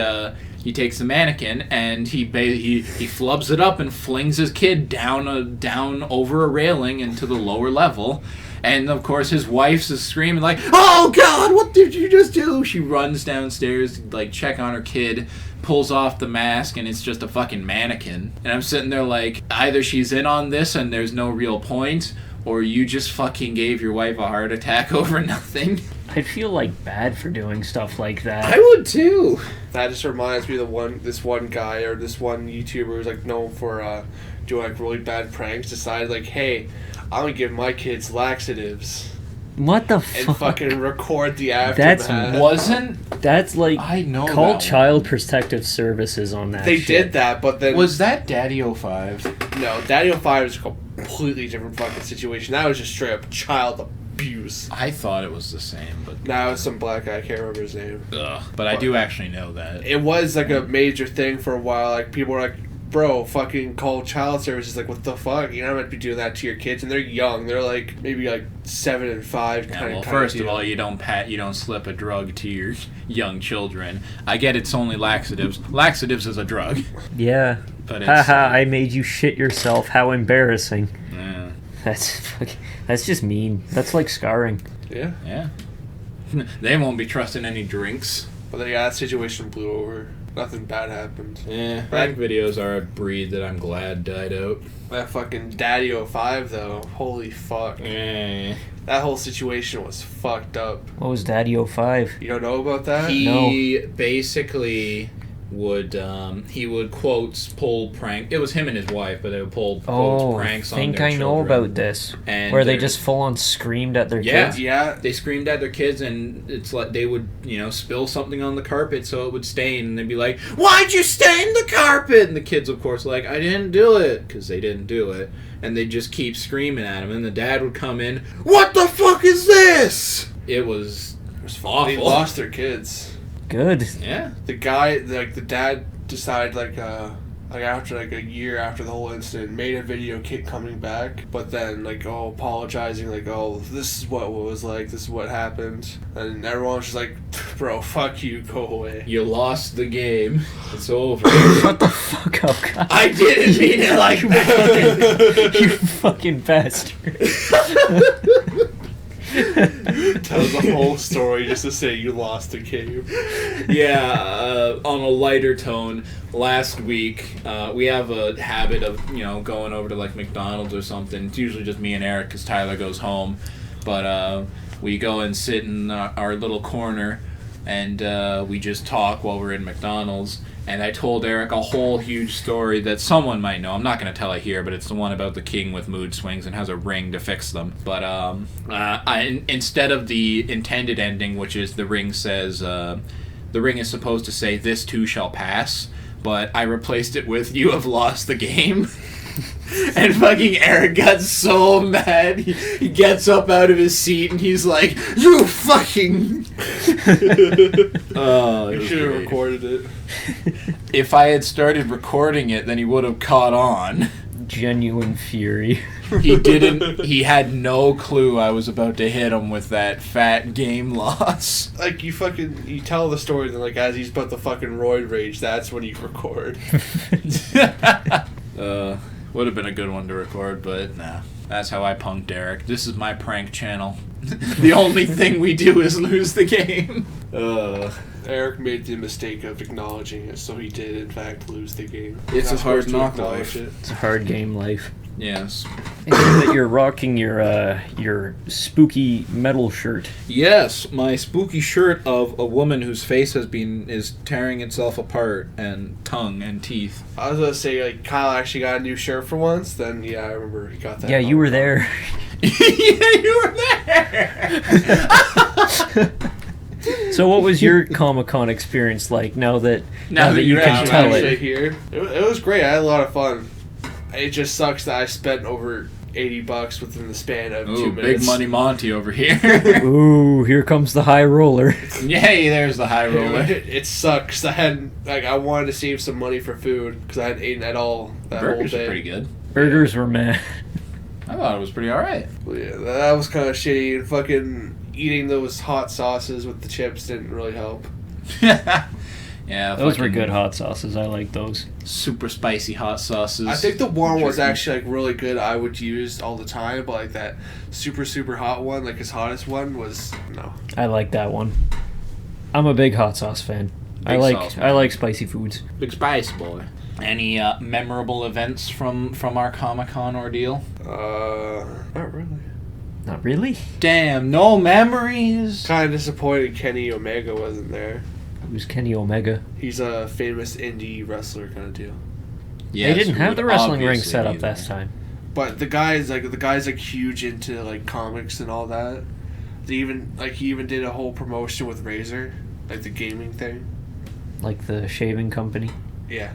mannequin and he flubs it up and flings his kid down over a railing into the lower level. And of course his wife's is screaming like, "Oh God, what did you just do?" She runs downstairs to like check on her kid, pulls off the mask, and it's just a fucking mannequin. And I'm sitting there like, either she's in on this and there's no real point, or you just fucking gave your wife a heart attack over nothing. I'd feel like bad for doing stuff like that. I would too. That just reminds me of this one guy or this one YouTuber who's like known for doing like really bad pranks. Decided like, "Hey, I'm gonna give my kids laxatives." What the fuck? And fucking record the aftermath. That's like, I know call that Child Protective Services on that They shit. did that, but then... Was that Daddy 05? No, Daddy 05 is a completely different fucking situation. That was just straight up child abuse. I thought it was the same, but... Now it's some black guy, I can't remember his name. Ugh. But I do actually know that. It was like a major thing for a while. Like, people were like, "Bro, fucking call child services." Like, what the fuck? You're not meant to be doing that to your kids, and they're young. They're like maybe like 7 and 5. Yeah, well, first of all, you don't slip a drug to your young children. I get it's only laxatives. Laxatives is a drug. Yeah. But it's, haha, I made you shit yourself. How embarrassing. Yeah. That's just mean. That's like scarring. Yeah. Yeah. They won't be trusting any drinks. But then that situation blew over. Nothing bad happened. Yeah, prank videos are a breed that I'm glad died out. That fucking Daddy 05 though, holy fuck. Yeah. That whole situation was fucked up. What was Daddy 05? You don't know about that? He basically would quotes pull prank. It was him and his wife, but they would pull quotes pranks on their children. I think I know about this. And where they just full on screamed at their kids. Yeah. They screamed at their kids, and it's like they would, spill something on the carpet so it would stain, and they'd be like, "Why'd you stain the carpet?" And the kids, of course, were like, "I didn't do it," because they didn't do it. And they'd just keep screaming at him, and the dad would come in, "What the fuck is this?" It was awful. They lost their kids. Good. Yeah. The guy, the dad decided, after, a year after the whole incident, made a video coming back, but then, apologizing, this is what it was like, this is what happened. And everyone's just like, bro, fuck you, go away. You lost the game. It's over. Shut the fuck up, guys. I didn't mean it like that. You fucking bastard. Tell the whole story just to say you lost the game. Yeah, on a lighter tone, last week, we have a habit of, going over to, McDonald's or something. It's usually just me and Eric because Tyler goes home. But we go and sit in our little corner, and we just talk while we're in McDonald's. And I told Eric a whole huge story that someone might know. I'm not going to tell it here, but it's the one about the king with mood swings and has a ring to fix them. But instead of the intended ending, which is the ring says, the ring is supposed to say, "This too shall pass," but I replaced it with, "You have lost the game." And fucking Eric got so mad. He gets up out of his seat and he's like, "You fucking..." Oh, You should have recorded it. If I had started recording it, then he would have caught on. Genuine fury. He didn't. He had no clue I was about to hit him with that fat game loss. You tell the story, then as he's about to fucking roid rage, that's when you record. Would have been a good one to record, but nah. That's how I punked Eric. This is my prank channel. The only thing we do is lose the game. Eric made the mistake of acknowledging it, so he did in fact lose the game. It's a hard knock life. It's a hard game life. Yes. I hear that you're rocking your spooky metal shirt. Yes, my spooky shirt of a woman whose face is tearing itself apart, and tongue and teeth. I was gonna say, Kyle actually got a new shirt for once, then yeah, I remember he got that. Yeah, you were there. Yeah, you were there! So what was your Comic-Con experience like now that you you're can out, tell actually it? here. It was great. I had a lot of fun. It just sucks that I spent over $80 within the span of 2 minutes. Big money Monty over here. Ooh, here comes the high roller. Yay, there's the high roller. It sucks. I wanted to save some money for food because I hadn't eaten at all that Burgers whole are day. pretty good. Burgers were meh. I thought it was pretty alright. Well, yeah, that was kind of shitty. And fucking eating those hot sauces with the chips didn't really help. Yeah, Those were good hot sauces. I like those. Super spicy hot sauces. I think the warm was actually really good. I would use all the time, but that super super hot one, his hottest one, was no. I like that one. I'm a big hot sauce fan. I like spicy foods. Big spice boy. Any memorable events from our Comic-Con ordeal? Not really. Not really. Damn, no memories. Kind of disappointed Kenny Omega wasn't there. Who's Kenny Omega? He's a famous indie wrestler kind of deal. They didn't have the wrestling ring set up this time. But the guy's huge into comics and all that. They even he even did a whole promotion with Razer, the gaming thing. Like the shaving company. Yeah.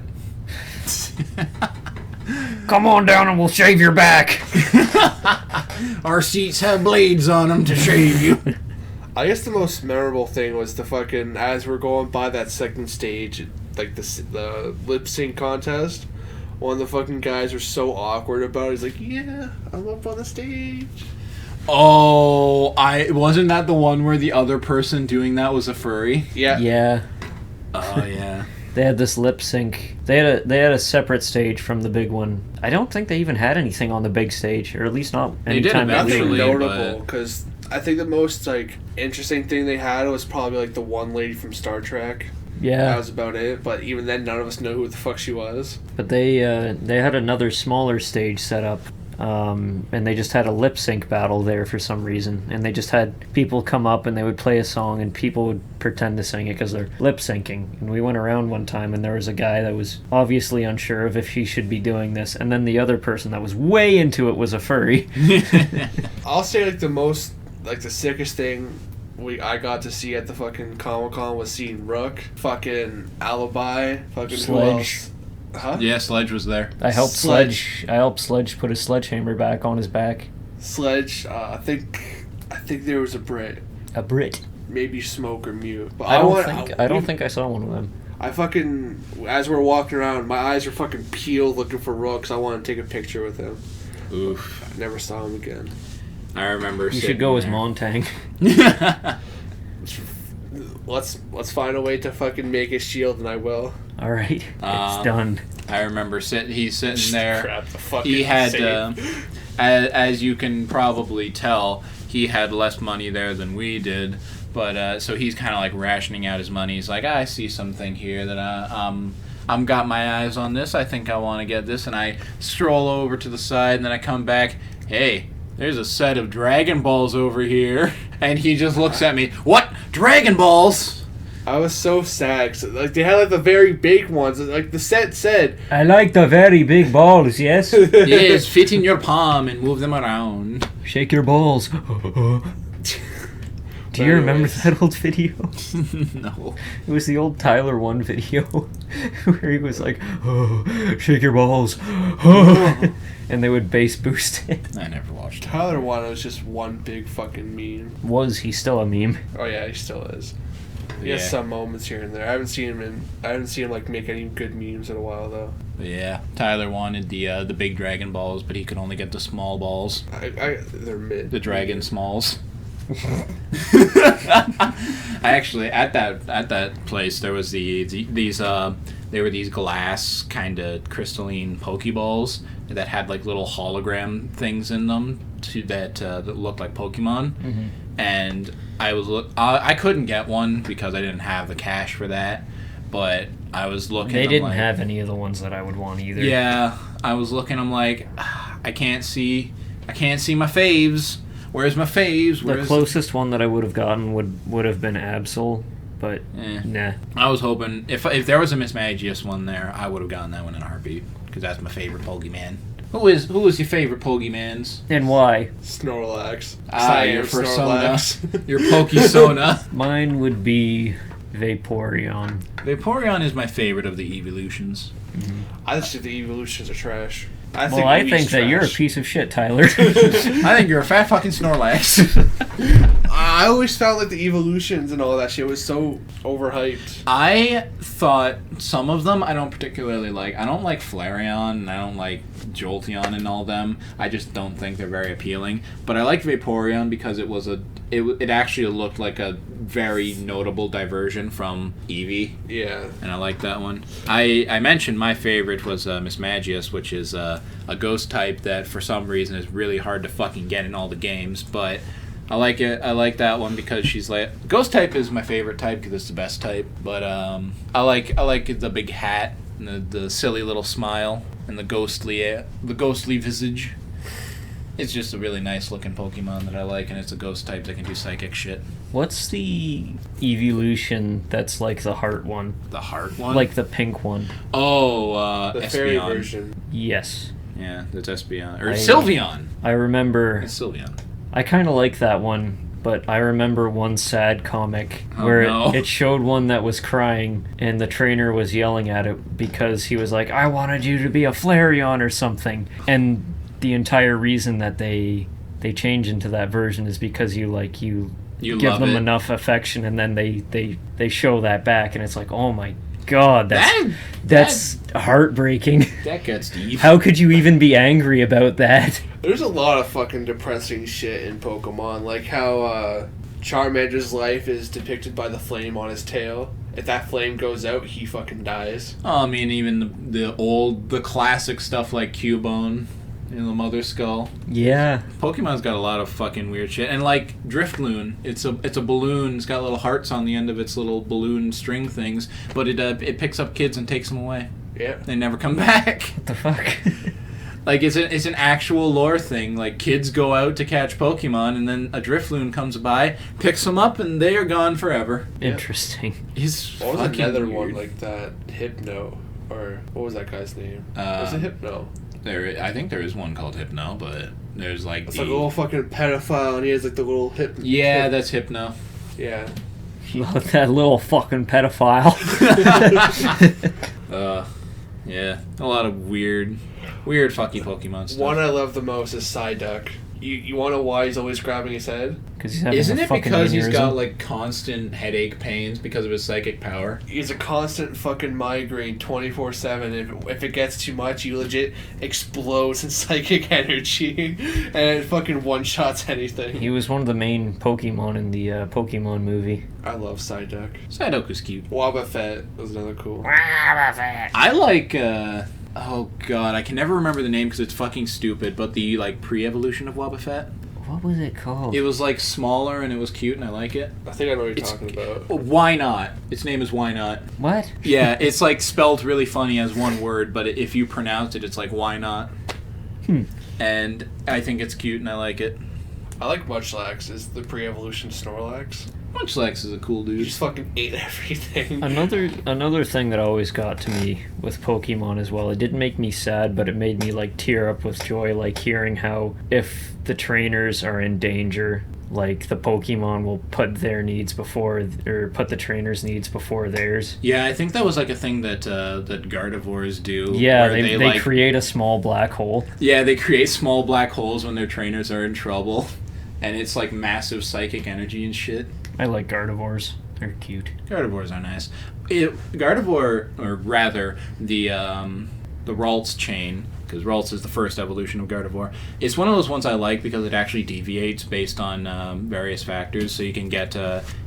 Come on down and we'll shave your back. Our seats have blades on them to shave you. I guess the most memorable thing was the fucking, as we're going by that second stage, the lip sync contest, one of the fucking guys was so awkward about it. He's like, "Yeah, I'm up on the stage." Oh, wasn't that the one where the other person doing that was a furry? Yeah. Yeah. Oh yeah. They had this lip sync. They had a separate stage from the big one. I don't think they even had anything on the big stage, or at least not any time that we Nothing were. notable, because I think the most interesting thing they had was probably the one lady from Star Trek. Yeah. That was about it. But even then, none of us know who the fuck she was. But they had another smaller stage set up. and they just had a lip sync battle there for some reason, and they just had people come up and they would play a song and people would pretend to sing it because they're lip syncing. And we went around one time and there was a guy that was obviously unsure of if he should be doing this, and then the other person that was way into it was a furry. I'll say the sickest thing I got to see at the fucking Comic-Con was seeing Rook, fucking Alibi, fucking Sledge. who else? Huh? Yeah, Sledge was there. I helped Sledge put his sledgehammer back on his back. Sledge, I think there was a Brit. A Brit. Maybe Smoke or Mute. But I don't think I saw one of them. As we're walking around, my eyes were fucking peeled looking for Rook because I wanted to take a picture with him. Oof. I never saw him again. I remember. You should go as Montang. Let's find a way to fucking make a shield, and I will. All right, it's done. I remember he's sitting there. Crap, the fucking He had, as you can probably tell, he had less money there than we did. But so he's kind of like rationing out his money. He's like, I see something here that I'm got my eyes on this. I think I want to get this, and I stroll over to the side, and then I come back. Hey, there's a set of Dragon Balls over here, and he just looks at me. What? Dragon Balls? I was so sad. Like they had the very big ones. Like the set said. I like the very big balls. Yes. Yes, fit in your palm and move them around. Shake your balls. Do you remember that old video? No. It was the old Tyler 1 video where he was like, oh, shake your balls. Oh. And they would bass boost it. I never watched it. Tyler 1 was just one big fucking meme. Was he still a meme? Oh yeah, he still is. He has some moments here and there. I haven't seen him like make any good memes in a while though. But yeah, Tyler wanted the big Dragon Balls, but he could only get the small balls. They're mid. The Dragon Smalls. I actually at that place there was these there were these glass kind of crystalline Pokeballs that had like little hologram things in them that looked like Pokemon. Mm-hmm. And I couldn't get one because I didn't have the cash for that, but I was looking. They didn't have any of the ones that I would want either. Yeah, I was looking. I'm like, I can't see my faves. Where's my faves? The closest one that I would have gotten would have been Absol, but nah. I was hoping if there was a Miss Magius one there, I would have gotten that one in a heartbeat because that's my favorite Pokemon. Who is your favorite Pokemans? And why? Snorlax. Your Snorlax. Your Pokesona. Mine would be Vaporeon. Vaporeon is my favorite of the evolutions. Mm-hmm. I just think the evolutions are trash. I think that you're a piece of shit, Tyler. I think you're a fat fucking Snorlax. I always felt like the evolutions and all that shit was so overhyped. I thought some of them I don't particularly like. I don't like Flareon and I don't like Jolteon and all them. I just don't think they're very appealing. But I like Vaporeon because it actually looked like a very notable diversion from Eevee. Yeah. And I like that one. I mentioned my favorite was Miss Magius, which is a ghost type that for some reason is really hard to fucking get in all the games, but I like it. I like that one because she's like ghost type is my favorite type because it's the best type. But I like the big hat and the silly little smile and the ghostly visage. It's just a really nice looking Pokemon that I like, and it's a ghost type that can do psychic shit. What's the evolution that's like the heart one? The heart one? Like the pink one. Oh, the Espeon. fairy version. Yes. Yeah, that's Espeon. Or Sylveon! I remember... It's Sylveon. I kind of like that one, but I remember one sad comic where it showed one that was crying, and the trainer was yelling at it because he was like, I wanted you to be a Flareon or something. And the entire reason that they change into that version is because you give them enough affection, and then they show that back, and it's like, oh my god, that's heartbreaking. That gets deep. How could you even be angry about that? There's a lot of fucking depressing shit in Pokemon, like how Charmander's life is depicted by the flame on his tail. If that flame goes out, he fucking dies. Oh, I mean, even the classic stuff like Cubone in the Mother Skull. Yeah. Pokemon's got a lot of fucking weird shit. And like Driftloon, it's a balloon. It's got little hearts on the end of its little balloon string things, but it picks up kids and takes them away. Yeah. They never come back. What the fuck? Like, it's an actual lore thing. Like, kids go out to catch Pokemon, and then a Drifloon comes by, picks them up, and they are gone forever. Interesting. He's What was fucking another weird. one like that? Hypno. Or what was that guy's name? Was it Hypno? I think there is one called Hypno, but there's like It's like a little fucking pedophile, and he has like the little Yeah, that's Hypno. Yeah. That little fucking pedophile. Yeah, a lot of weird fucky Pokemon stuff. One I love the most is Psyduck. You want to know why he's always grabbing his head? Because he's having Isn't a it fucking because he's aneurysm? got like constant headache pains because of his psychic power? He's a constant fucking migraine 24/7. If it gets too much, you legit explodes in psychic energy, and it fucking one shots anything. He was one of the main Pokemon in the Pokemon movie. I love Psyduck. Psyduck was cute. Wobbuffet was another cool. I like, oh god, I can never remember the name because it's fucking stupid, but the, like, pre-evolution of Wobbuffet. What was it called? It was, like, smaller and it was cute and I like it. I think I know what you're It's- talking about. Why Not? Its name is Why Not. What? Yeah, it's, like, spelled really funny as one word, but if you pronounce it, it's like, Why Not? And I think it's cute and I like it. I like Munchlax. Is the pre-evolution Snorlax. Munchlax is a cool He dude. just fucking ate everything. Another thing that always got to me with Pokemon as well, it didn't make me sad, but it made me like tear up with joy, like hearing how if the trainers are in danger, like the Pokemon will put their needs before, or put the trainers' needs before theirs. Yeah, I think that was like a thing that that Gardevoirs do. Yeah, where they like, create a small black hole. Yeah, they create small black holes when their trainers are in trouble. And it's like massive psychic energy and shit. I like Gardevoirs. They're cute. Gardevoirs are nice. Gardevoir, or rather, the Ralts chain, because Ralts is the first evolution of Gardevoir, it's one of those ones I like because it actually deviates based on various factors. So you can get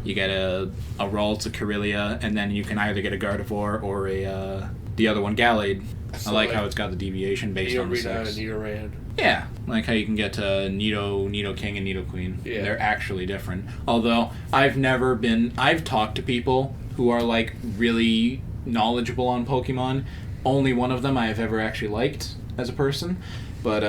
you get a Ralts, a Corellia, and then you can either get a Gardevoir or a the other one, Gallade. So I like how it's got the deviation based on the Nidoran sex. and Nidoran. Yeah, like how you can get Nido King and Nido Queen. Yeah. They're actually different. Although I've talked to people who are like really knowledgeable on Pokemon. Only one of them I have ever actually liked as a person, but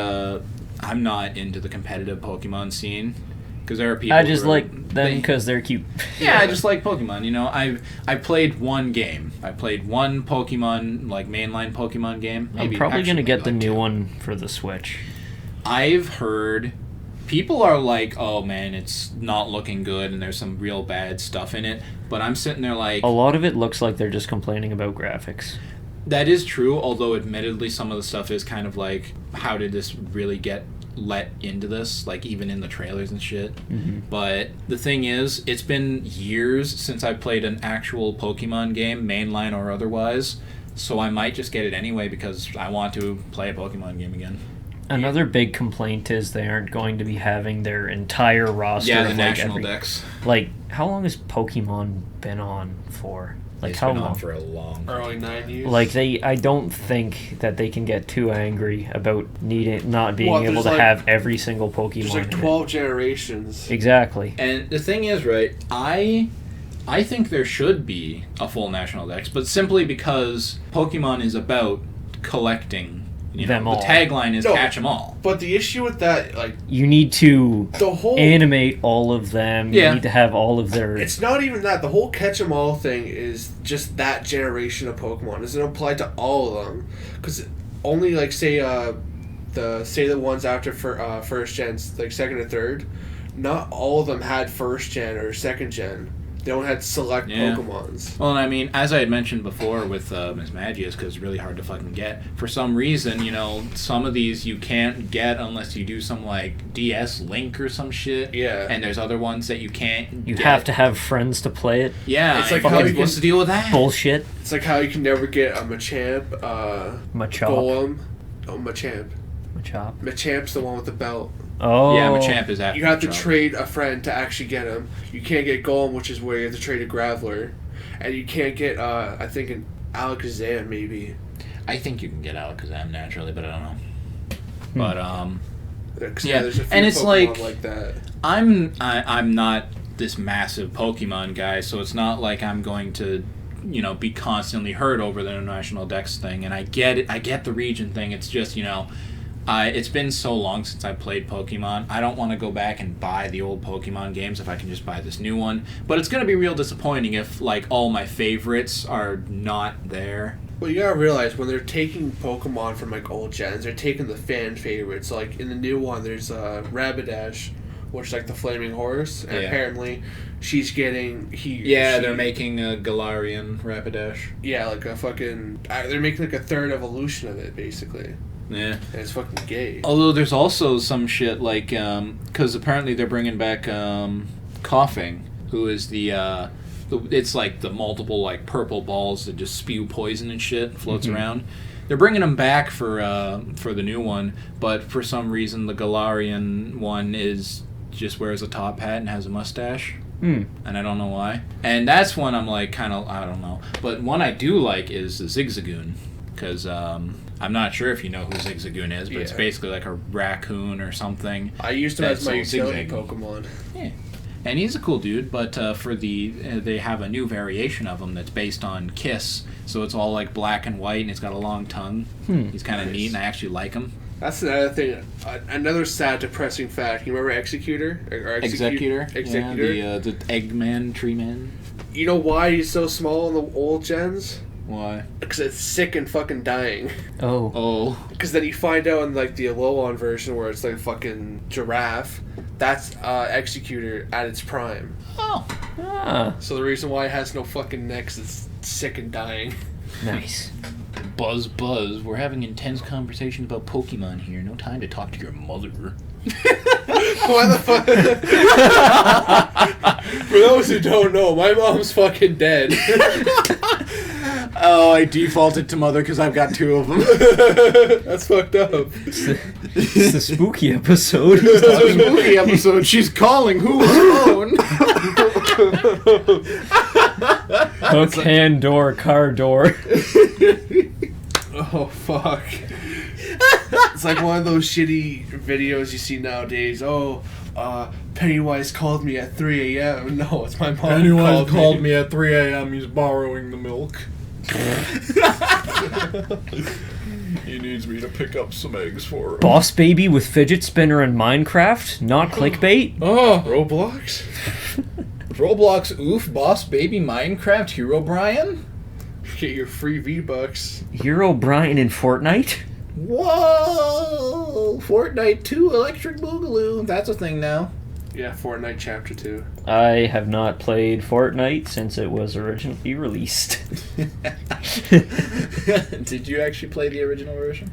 I'm not into the competitive Pokemon scene because there are people. I just who are- like them because they're cute. Yeah, I just like Pokemon. You know, I played one game. I played one Pokemon, like mainline Pokemon game. I'm Maybe probably gonna actually get the like new two. one for the Switch. I've heard people are like, oh man, it's not looking good and there's some real bad stuff in it. But I'm sitting there like, A lot of it looks like they're just complaining about graphics. that is true, although admittedly some of the stuff is kind of like, how did this really get let into this? Like even in the trailers and shit. Mm-hmm. But the thing is, it's been years since I played an actual Pokemon game, mainline or otherwise. So I might just get it anyway because I want to play a Pokemon game again. Another big complaint is they aren't going to be having their entire roster Yeah, of the like national every, decks. like how long has Pokemon been on for? Like It's how been long? on for a long Early 90s. Like I don't think that they can get too angry about not being Well, able there's to like- have every single Pokemon. There's like in it. 12 generations. Exactly. And the thing is, right, I think there should be a full national dex, but simply because Pokemon is about collecting. You know, Them all. The tagline is No. catch 'em all. But the issue with that, like, You need to the whole... animate all of them. Yeah. You need to have all of their. It's not even that. The whole catch 'em all thing is just that generation of Pokemon. It doesn't apply to all of them. Because only, like, say the ones after first gen, like second and third, not all of them had first gen or second gen. They only had select Yeah. Pokemons. Well, and I mean, as I had mentioned before with Miss Magius, because it's really hard to fucking get, for some reason, you know, some of these you can't get unless you do some, like, DS Link or some shit. Yeah. And there's other ones that you can't You get. have to have friends to play it. Yeah, It's like fucking how you what's can- the deal with that? Bullshit. It's like how you can never get a Machamp, Machop. Golem. Oh, Machamp. Machop. Machamp's the one with the belt. Oh. Yeah, Machamp is after You have to Machop. trade a friend to actually get him. You can't get Golem, which is where you have to trade a Graveler. And you can't get, I think, an Alakazam, maybe. I think you can get Alakazam naturally, but I don't know. Hmm. But Yeah, there's a few and it's Pokemon like that. I'm not this massive Pokemon guy, so it's not like I'm going to, you know, be constantly hurt over the international dex thing. And I get it. I get the region thing. It's just, you know, It's been so long since I played Pokemon. I don't want to go back and buy the old Pokemon games if I can just buy this new one. But it's going to be real disappointing if, like, all my favorites are not there. Well, you gotta realize, when they're taking Pokemon from, like, old gens, they're taking the fan favorites. Like, in the new one, there's Rapidash, which is, like, the flaming horse. And apparently, she's getting... they're making a Galarian Rapidash. Yeah, like a fucking... They're making, like, a third evolution of it, basically. Yeah. And it's fucking gay. Although there's also some shit, like, because apparently they're bringing back Coughing, who is it's like the multiple, like, purple balls that just spew poison and shit, floats around. They're bringing them back for the new one, but for some reason the Galarian one just wears a top hat and has a mustache. And I don't know why. And that's one I'm like, kind of, I don't know. But one I do like is the Zigzagoon, because I'm not sure if you know who Zigzagoon is, but it's basically like a raccoon or something. I used to as my utility Pokemon. Yeah. And he's a cool dude, but they have a new variation of him that's based on Kiss, so it's all like black and white, and it's got a long tongue. He's kind of neat, and I actually like him. That's another thing. Another sad, depressing fact. You remember Executor? Executor? Executor. Yeah, the Eggman, Tree Man. You know why he's so small in the old gens? Why? Because it's sick and fucking dying. Oh. Because then you find out in, like, the Alolan version where it's like a fucking giraffe. That's Executor at its prime. Oh. So the reason why it has no fucking neck is it's sick and dying. Nice. Buzz, we're having intense conversations about Pokemon here. No time to talk to your mother. Why the fuck? For those who don't know, my mom's fucking dead. Oh, I defaulted to mother because I've got 2 of them. That's fucked up. It's the spooky episode. Spooky episode. She's calling. Who was phone? Hook, hand, door, car door. Oh, fuck. It's like one of those shitty videos you see nowadays. Oh, Pennywise called me at 3 a.m. No, it's my mom. Pennywise called me at 3 a.m. He's borrowing the milk. He needs me to pick up some eggs for him. Boss baby with fidget spinner and Minecraft? Not clickbait? Oh, Roblox? Roblox, oof, Boss Baby, Minecraft, Hero Brian? Get your free V-Bucks. Hero Brian in Fortnite? Whoa! Fortnite 2 Electric Boogaloo. That's a thing now. Yeah, Fortnite Chapter 2. I have not played Fortnite since it was originally released. Did you actually play the original version?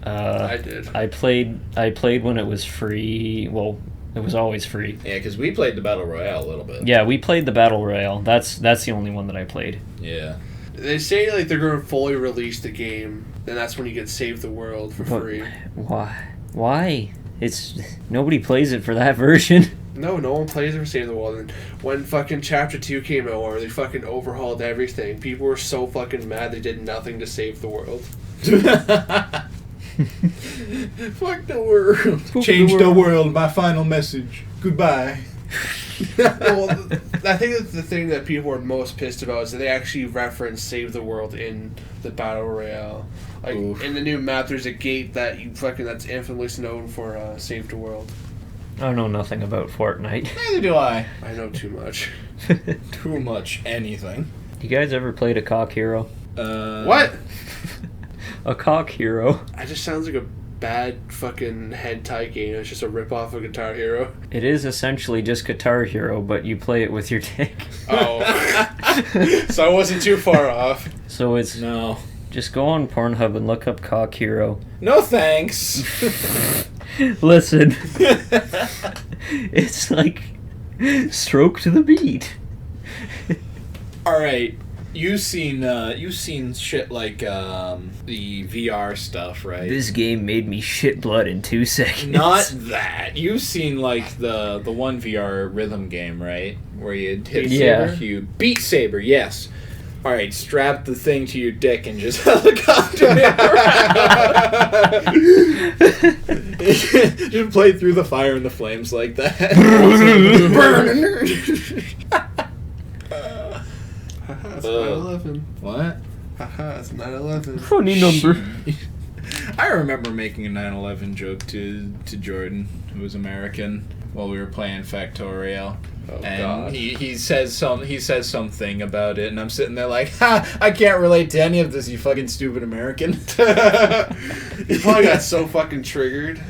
I did. I played when it was free. Well, it was always free. Yeah, because we played the Battle Royale a little bit. Yeah, we played the Battle Royale. That's the only one that I played. Yeah. They say like they're going to fully release the game, and that's when you get Save the World for free. Why? Nobody plays it for that version. No one plays it for Save the World. And when fucking Chapter 2 came out, where they fucking overhauled everything, people were so fucking mad they did nothing to save the world. Fuck the world. Change the world, my final message. Goodbye. Well, I think that the thing that people were most pissed about is that they actually reference Save the World in the Battle Royale. Like, in the new map, there's a gate that's infamously known for Save the World. I know nothing about Fortnite. Neither do I. I know too much. Too much anything. You guys ever played a cock hero? What? A cock hero. That just sounds like a bad fucking hentai game. It's just a rip-off of Guitar Hero. It is essentially just Guitar Hero, but you play it with your dick. Oh. So I wasn't too far off. So it's... No. Just go on Pornhub and look up cock hero. No thanks. Listen. It's like stroke to the beat. Alright. You've seen shit like the VR stuff, right? This game made me shit blood in 2 seconds. Not that. You've seen like the one VR rhythm game, right? Where you hit Yeah. Saber. You Beat Saber, yes. Alright, strap the thing to your dick and just helicopter it around. Just play through the fire and the flames like that. Haha, it's 9/11. What? Haha, it's 9/11. Funny number. I remember making a 9/11 joke to Jordan, who was American, while we were playing Factorial. Oh, and God. he says something about it, and I'm sitting there like, ha! I can't relate to any of this, you fucking stupid American. You probably got so fucking triggered.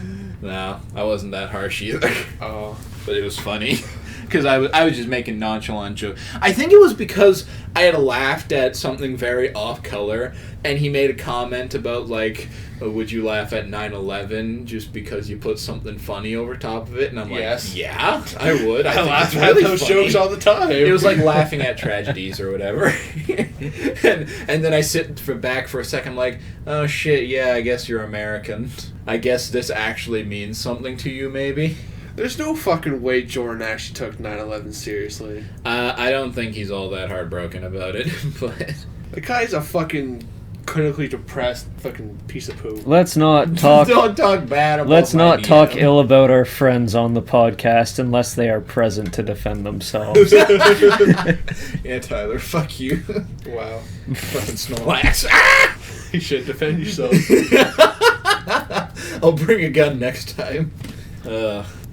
No, I wasn't that harsh either. Oh. But it was funny. Because I was just making nonchalant jokes. I think it was because I had laughed at something very off-color, and he made a comment about, like, would you laugh at 9/11 just because you put something funny over top of it? And I'm like, Yes. Yeah, I would. I I think laugh it's at really those funny. jokes all the time. It was like laughing at tragedies or whatever. and then I sit back for a second like, oh shit, yeah, I guess you're American. I guess this actually means something to you, maybe? There's no fucking way Jordan actually took 9/11 seriously. I don't think he's all that heartbroken about it, but... The guy's a fucking clinically depressed fucking piece of poop. Let's not talk. Don't talk bad about Let's my not talk DM. ill about our friends on the podcast unless they are present to defend themselves. Yeah, Tyler, fuck you. Wow. Fucking Snorlax. Ah! You should defend yourself. I'll bring a gun next time.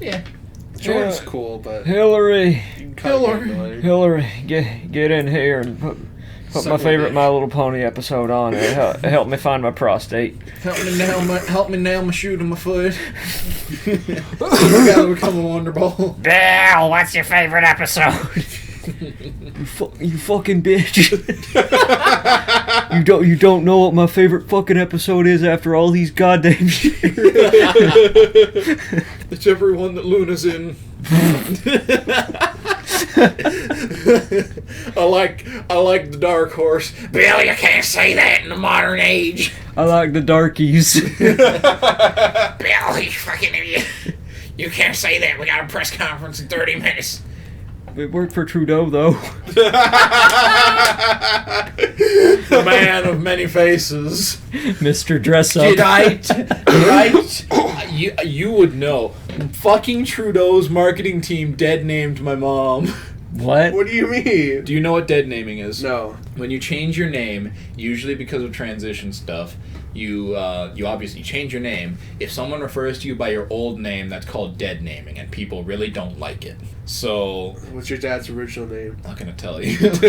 Yeah. Jordan's cool, but Hillary, you can kinda get annoying. Hillary, get in here and put my Suck my favorite dick. My Little Pony episode on. Help me find my prostate. Help me nail my shoe to my foot. I gotta become a Wonder Ball. Bill, what's your favorite episode? You fucking bitch. You don't know what my favorite fucking episode is after all these goddamn years. It's everyone that Luna's in. I like the Dark Horse. Bill, you can't say that in the modern age. I like the darkies. Bill, you fucking idiot. You can't say that. We got a press conference in 30 minutes. It worked for Trudeau though. The man of many faces. Mr. Dress Up. Did I? You would know. Fucking Trudeau's marketing team dead named my mom. What? What do you mean? Do you know what dead naming is? No. When you change your name, usually because of transition stuff, you obviously change your name. If someone refers to you by your old name, that's called dead naming, and people really don't like it. So, What's your dad's original name? I'm not gonna tell you. But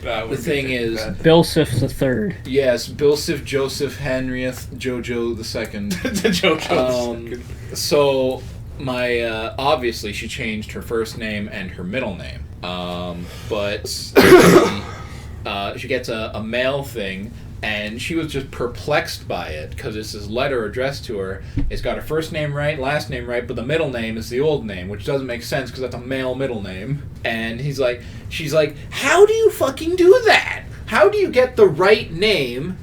the thing is, Bill Sif the Third. yes, Bill Sif, Joseph, Henrieth, Jojo the Second. The joke. So my obviously she changed her first name and her middle name. But she gets a mail thing, and she was just perplexed by it because it's this letter addressed to her. It's got her first name right, last name right, but the middle name is the old name, which doesn't make sense because that's a male middle name. And she's like, how do you fucking do that? How do you get the right name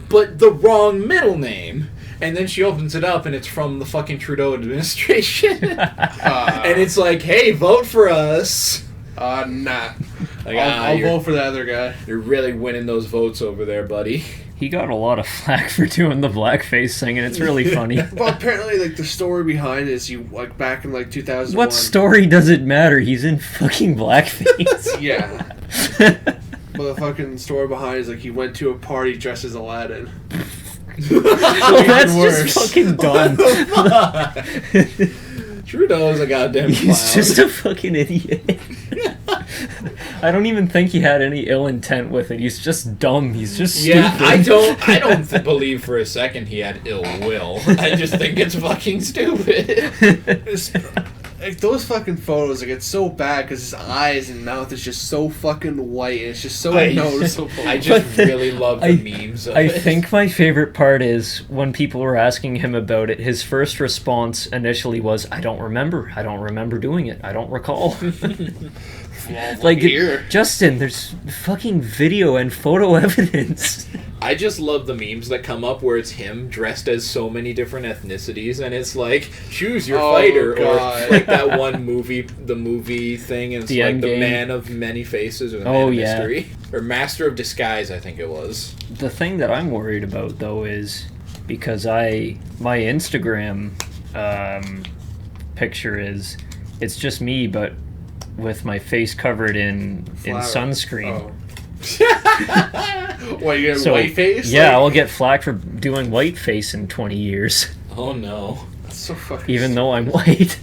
but the wrong middle name? And then she opens it up, and it's from the fucking Trudeau administration. And it's like, hey, vote for us. Nah. Like, I'll you're, vote for the other guy. you're really winning those votes over there, buddy. He got a lot of flack for doing the blackface thing, and it's really funny. Well, apparently, like, the story behind it is back in, 2001. What story does it matter? He's in fucking blackface. Yeah. Well, the fucking story behind it is, he went to a party dressed as Aladdin. Well, that's worse. just fucking dumb. Trudeau's a goddamn clown. He's just a fucking idiot. I don't even think he had any ill intent with it. He's just dumb. He's just stupid. Yeah, I don't believe for a second he had ill will. I just think it's fucking stupid. Those fucking photos, it's so bad because his eyes and mouth is just so fucking white, and it's just so noticeable. I just really love the memes of I it. think my favorite part is when people were asking him about it, his first response initially was, I don't remember doing it. I don't recall. Here. Justin, there's fucking video and photo evidence. I just love the memes that come up where it's him dressed as so many different ethnicities, and it's like, choose your fighter, God. or like that one movie, the movie thing, and it's The like the Endgame. Man of Many Faces, or the Man of yeah. Mystery, or Master of Disguise, I think it was. The thing that I'm worried about, though, is because my Instagram picture it's just me, but with my face covered in Flower. sunscreen. Oh. What, you get So, whiteface? Yeah, Like, I'll get flack for doing whiteface in 20 years, Oh no. that's so fucking even though I'm white.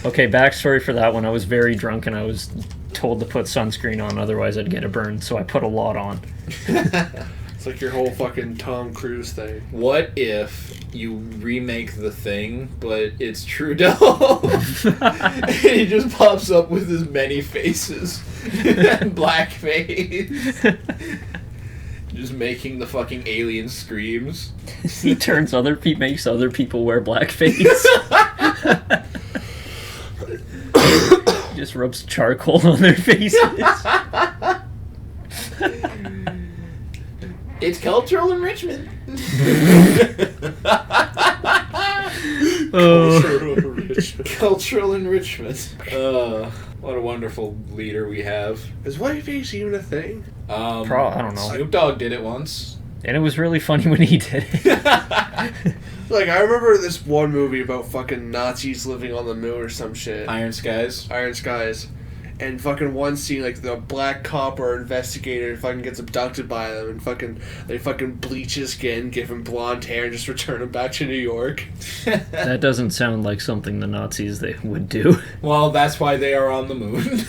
Okay, backstory for that one. I was very drunk and I was told to put sunscreen on, otherwise I'd get a burn, so I put a lot on. It's like your whole fucking Tom Cruise thing. What if you remake The Thing, but it's Trudeau? And he just pops up with his many faces and black face. Just making the fucking alien screams. He makes other people wear blackface. Just rubs charcoal on their faces. It's cultural enrichment. Cultural enrichment. What a wonderful leader we have. Is whiteface even a thing? I don't know. Snoop Dogg did it once. And it was really funny when he did it. Like, I remember this one movie about fucking Nazis living on the moon or some shit. Iron Skies. Iron Skies. And fucking one scene, like, the black cop or investigator fucking gets abducted by them, and they fucking bleach his skin, give him blonde hair, and just return him back to New York. That doesn't sound like something the Nazis they would do. Well, that's why they are on the moon.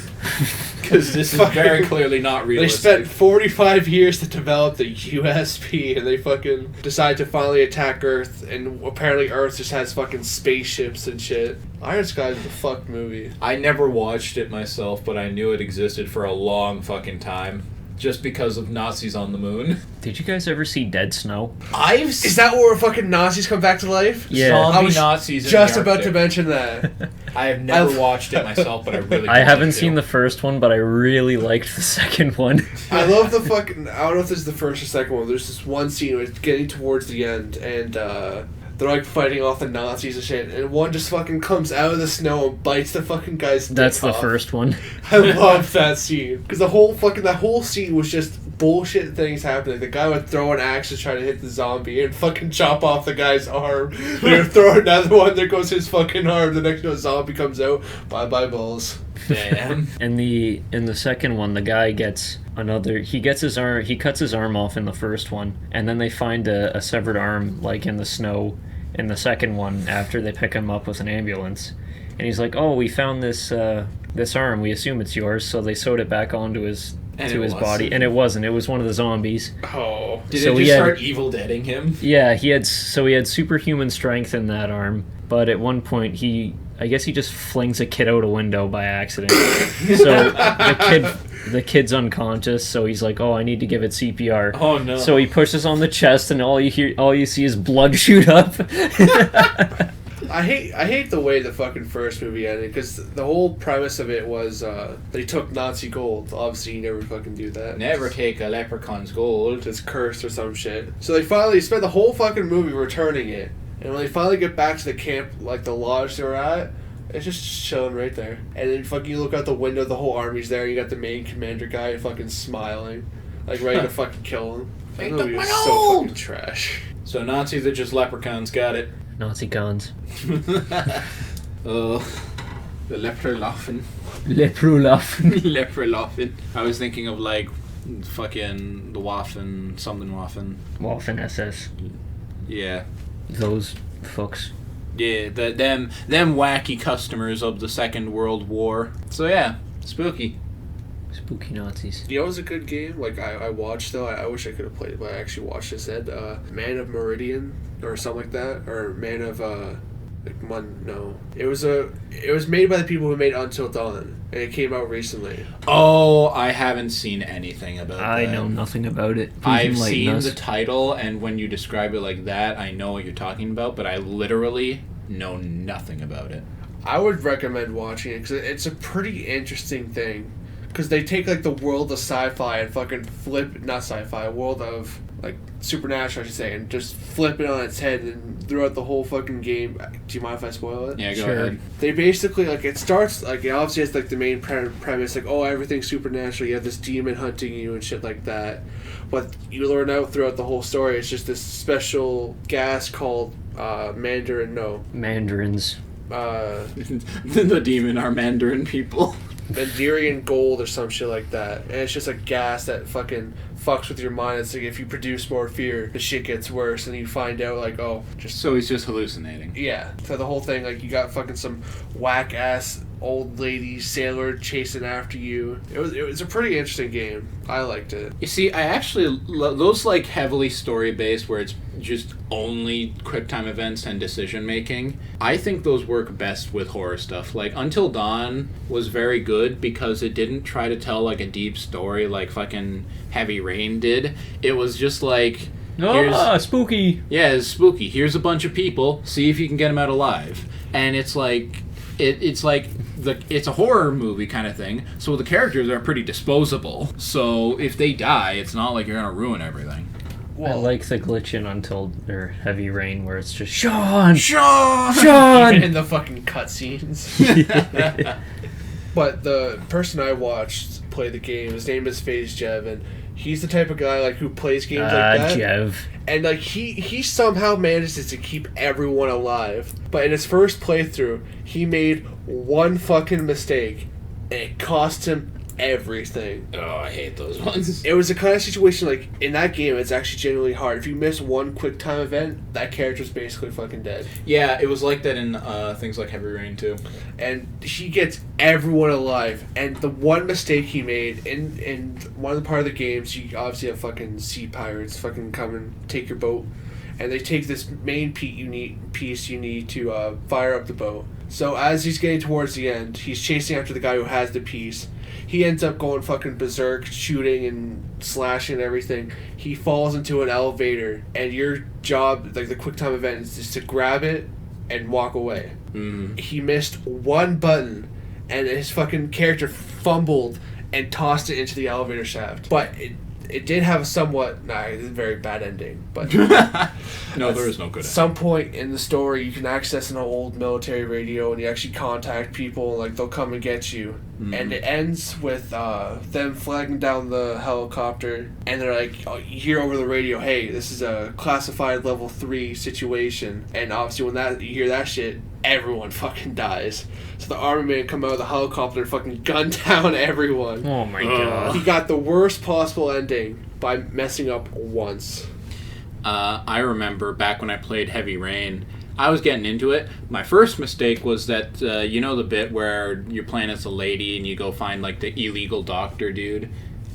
Because this is very clearly not They realistic. spent 45 years to develop the USP, and they fucking decide to finally attack Earth, and apparently Earth just has fucking spaceships and shit. Iron Sky is a fucked movie. I never watched it myself, but I knew it existed for a long fucking time. Just because of Nazis on the moon. Did you guys ever see Dead Snow? Is that where fucking Nazis come back to life? Yeah. Zombie I was Nazis in just the about to Arctic. mention that. I have never watched it myself, but I really I wanted haven't to. seen the first one, but I really liked the second one. I love the fucking... I don't know if this is the first or second one. There's this one scene where it's getting towards the end, and they're like fighting off the Nazis and shit, and one just fucking comes out of the snow and bites the fucking guy's dick That's the off. first one. I love that scene. Because that whole scene was just bullshit things happening. The guy would throw an axe to try to hit the zombie and fucking chop off the guy's arm. They would throw another one, there goes his fucking arm. The next zombie comes out, bye-bye balls. Damn. In the second one, the guy gets he cuts his arm off in the first one, and then they find a severed arm like in the snow in the second one after they pick him up with an ambulance. And he's like, "Oh, we found this arm. We assume it's yours." So they sewed it back onto his body, and it wasn't. It was one of the zombies. Oh. Did So it he just had- start evil deading him? Yeah, he had superhuman strength in that arm, but at one point I guess he just flings a kid out a window by accident. So the kid's unconscious, so he's like, "Oh, I need to give it CPR." Oh no. So he pushes on the chest, and all you see is blood shoot up. I hate the way the fucking first movie ended, because the whole premise of it was they took Nazi gold. Obviously, you never fucking do that. Never take a leprechaun's gold. It's cursed or some shit. So they finally spent the whole fucking movie returning it. And when they finally get back to the camp, like the lodge they were at, it's just chilling right there. And then fucking you look out the window, the whole army's there, you got the main commander guy fucking smiling. Like ready to fucking kill him. That They movie took was my so gold! fucking trash. So Nazis are just leprechauns, got it. Nazi guns. Oh, the leprelaufen. Leprolaufen. Leprelaufen. I was thinking of like fucking the Waffen, something Waffen. Waffen SS. Yeah. Those fucks. Yeah, them wacky customers of the Second World War. So yeah, spooky. Spooky Nazis. You know, it was a good game. Like I watched though. I wish I could have played it, but I actually watched it. Said Man of Meridian or something like that, or Man of no. It was made by the people who made Until Dawn, and it came out recently. Oh, I haven't seen anything about that. I know nothing about it. Please I've enlighten seen us. the title, and when you describe it like that, I know what you're talking about, but I literally know nothing about it. I would recommend watching it because it's a pretty interesting thing. Because they take like the world of sci-fi and fucking world of like supernatural, I should say, and just flip it on its head. And throughout the whole fucking game, do you mind if I spoil it? Yeah, go Sure. ahead. They basically like it starts like it obviously has like the main premise like, oh, everything's supernatural. You have this demon hunting you and shit like that. But you learn out throughout the whole story, it's just this special gas called Mandarins. The demon are Mandarin people. Mandirian gold or some shit like that. And it's just a gas that fucking fucks with your mind. It's like if you produce more fear, the shit gets worse, and you find out like, oh, just So he's just hallucinating. yeah. So the whole thing, like, you got fucking some whack ass old lady sailor chasing after you. It was a pretty interesting game. I liked it. You see, I actually those like heavily story based where it's just only quick time events and decision making. I think those work best with horror stuff. Like Until Dawn was very good because it didn't try to tell like a deep story like fucking Heavy Rain did. It was just like, spooky. yeah, it's spooky. Here's a bunch of people. See if you can get them out alive. And it's like it's like it's a horror movie kind of thing. So the characters are pretty disposable. So if they die, it's not like you're gonna ruin everything. I like the glitch in Heavy Rain where it's just Sean. In the fucking cutscenes. But the person I watched play the game, his name is FaZe Jev, and he's the type of guy like who plays games like that. Jev. And like he somehow manages to keep everyone alive. But in his first playthrough, he made one fucking mistake, and it cost him everything. Oh, I hate those ones. It was the kind of situation like in that game it's actually genuinely hard. If you miss one quick time event, that character's basically fucking dead. Yeah, it was like that in things like Heavy Rain too. And he gets everyone alive. And the one mistake he made in one of the part of the games, you obviously have fucking sea pirates fucking come and take your boat. And they take this main piece you need to fire up the boat. So as he's getting towards the end, he's chasing after the guy who has the piece. He ends up going fucking berserk, shooting and slashing and everything. He falls into an elevator, and your job, like the quick time event, is just to grab it and walk away. He missed one button, and his fucking character fumbled and tossed it into the elevator shaft. But it did have a somewhat very bad ending. But no, there is no good ending. At some point in the story, you can access an old military radio, and you actually contact people, like they'll come and get you. And it ends with them flagging down the helicopter, and they're like, you hear over the radio, hey, this is a classified level 3 situation. And obviously when you hear that shit, everyone fucking dies. So the army man come out of the helicopter and fucking gun down everyone. Oh my god. He got the worst possible ending by messing up once. I remember back when I played Heavy Rain, I was getting into it. My first mistake was that, you know the bit where you're playing as a lady and you go find like the illegal doctor dude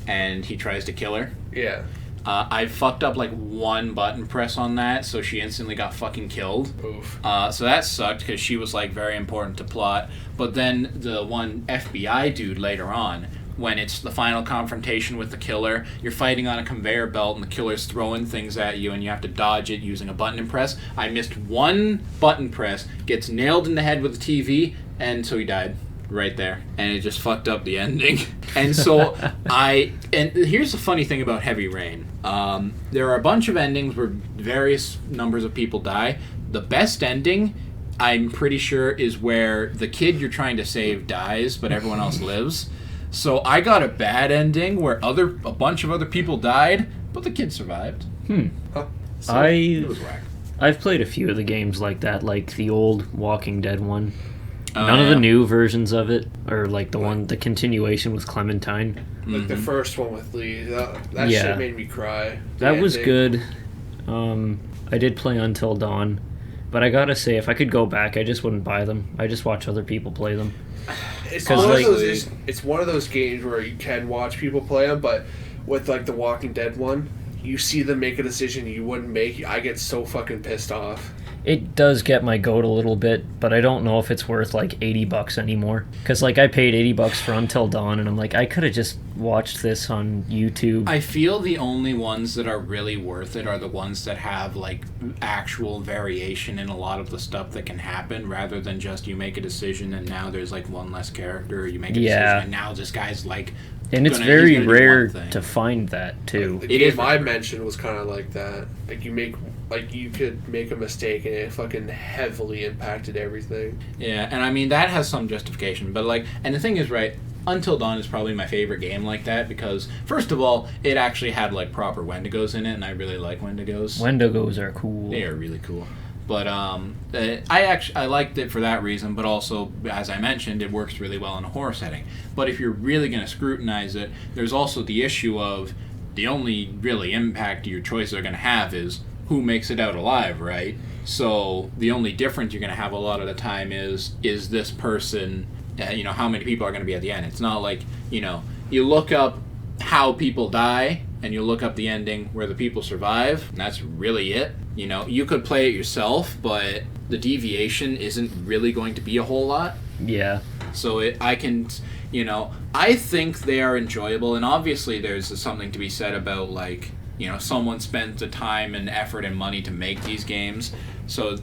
and he tries to kill her? Yeah. I fucked up like one button press on that, so she instantly got fucking killed. Oof. So that sucked because she was like very important to plot. But then the one FBI dude later on, when it's the final confrontation with the killer, you're fighting on a conveyor belt and the killer's throwing things at you and you have to dodge it using a button and press. I missed one button press, gets nailed in the head with the TV, and so he died right there. And it just fucked up the ending. And so and here's the funny thing about Heavy Rain. There are a bunch of endings where various numbers of people die. The best ending, I'm pretty sure, is where the kid you're trying to save dies, but everyone else lives. So I got a bad ending where a bunch of other people died, but the kid survived. So it was whack. I've played a few of the games like that, like the old Walking Dead one. None of the new versions of it, or like the continuation with Clementine. Like the first one with Lee. That shit made me cry. That was good. I did play Until Dawn, but I gotta say, if I could go back, I just wouldn't buy them. I just watch other people play them. It's one of those games where you can watch people play them, but with like the Walking Dead one, you see them make a decision you wouldn't make. I get so fucking pissed off. It does get my goat a little bit, but I don't know if it's worth like $80 anymore. Because like I paid $80 for Until Dawn, and I'm like, I could have just watched this on YouTube. I feel the only ones that are really worth it are the ones that have like actual variation in a lot of the stuff that can happen, rather than just you make a decision and now there's like one less character, or you make a decision and now this guy's like. And it's very rare to find that too. The game I mentioned was kind of like that. Like you could make a mistake and it fucking heavily impacted everything. Yeah, and I mean that has some justification, but like, and the thing is, right, Until Dawn is probably my favorite game like that because first of all, it actually had like proper Wendigos in it, and I really like Wendigos. Wendigos are cool. They are really cool. But I liked it for that reason, but also, as I mentioned, it works really well in a horror setting. But if you're really going to scrutinize it, there's also the issue of the only really impact your choices are going to have is who makes it out alive, right? So the only difference you're going to have a lot of the time is this person, how many people are going to be at the end. It's not like, you look up how people die, and you look up the ending where the people survive, and that's really it. You could play it yourself, but the deviation isn't really going to be a whole lot. Yeah. So I think they are enjoyable, and obviously there's something to be said about, like, someone spent the time and effort and money to make these games, so,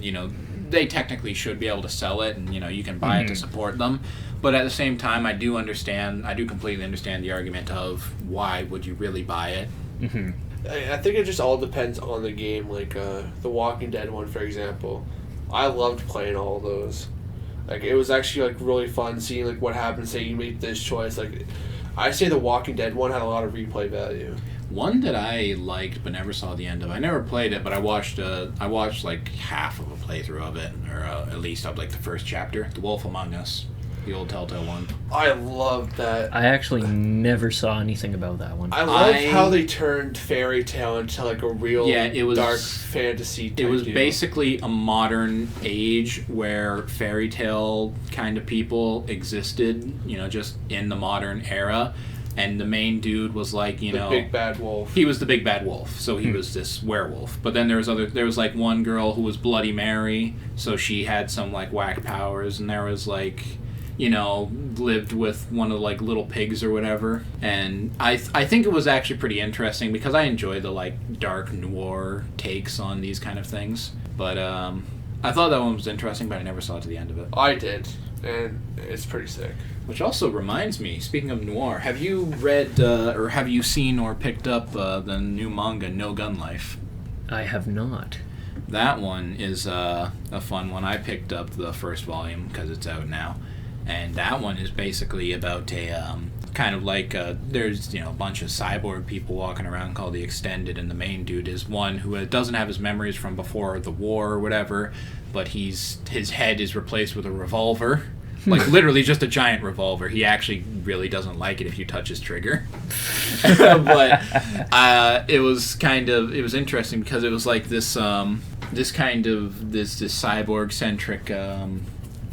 they technically should be able to sell it, and, you can buy it to support them. But at the same time, I do completely understand the argument of why would you really buy it. Mm-hmm. I think it just all depends on the game. Like the Walking Dead one, for example, I loved playing all of those. Like, it was actually like really fun seeing like what happens. Say you make this choice. Like, I say the Walking Dead one had a lot of replay value. One that I liked but never saw the end of. I never played it, but I watched like half of a playthrough of it, or at least of like the first chapter. The Wolf Among Us. The old Telltale one. I loved that. I actually never saw anything about that one. I loved how they turned fairy tale into like a real dark fantasy type. It was deal. basically a modern age where fairy tale kind of people existed, just in the modern era. And the main dude was like, the big bad wolf. He was the big bad wolf, so he was this werewolf. But then there was like one girl who was Bloody Mary, so she had some like whack powers, and there was like, lived with one of like little pigs or whatever. And I think it was actually pretty interesting because I enjoy the like dark noir takes on these kind of things. But I thought that one was interesting, but I never saw to the end of it. I did, and it's pretty sick. Which also reminds me, speaking of noir, have you read or have you seen or picked up the new manga No Gun Life? I have not. That one is a fun one. I picked up the first volume because it's out now. And that one is basically about a kind of like there's a bunch of cyborg people walking around called the Extended, and the main dude is one who doesn't have his memories from before the war or whatever, but his head is replaced with a revolver. Like, literally just a giant revolver. He actually really doesn't like it if you touch his trigger. But it was interesting because it was like this cyborg-centric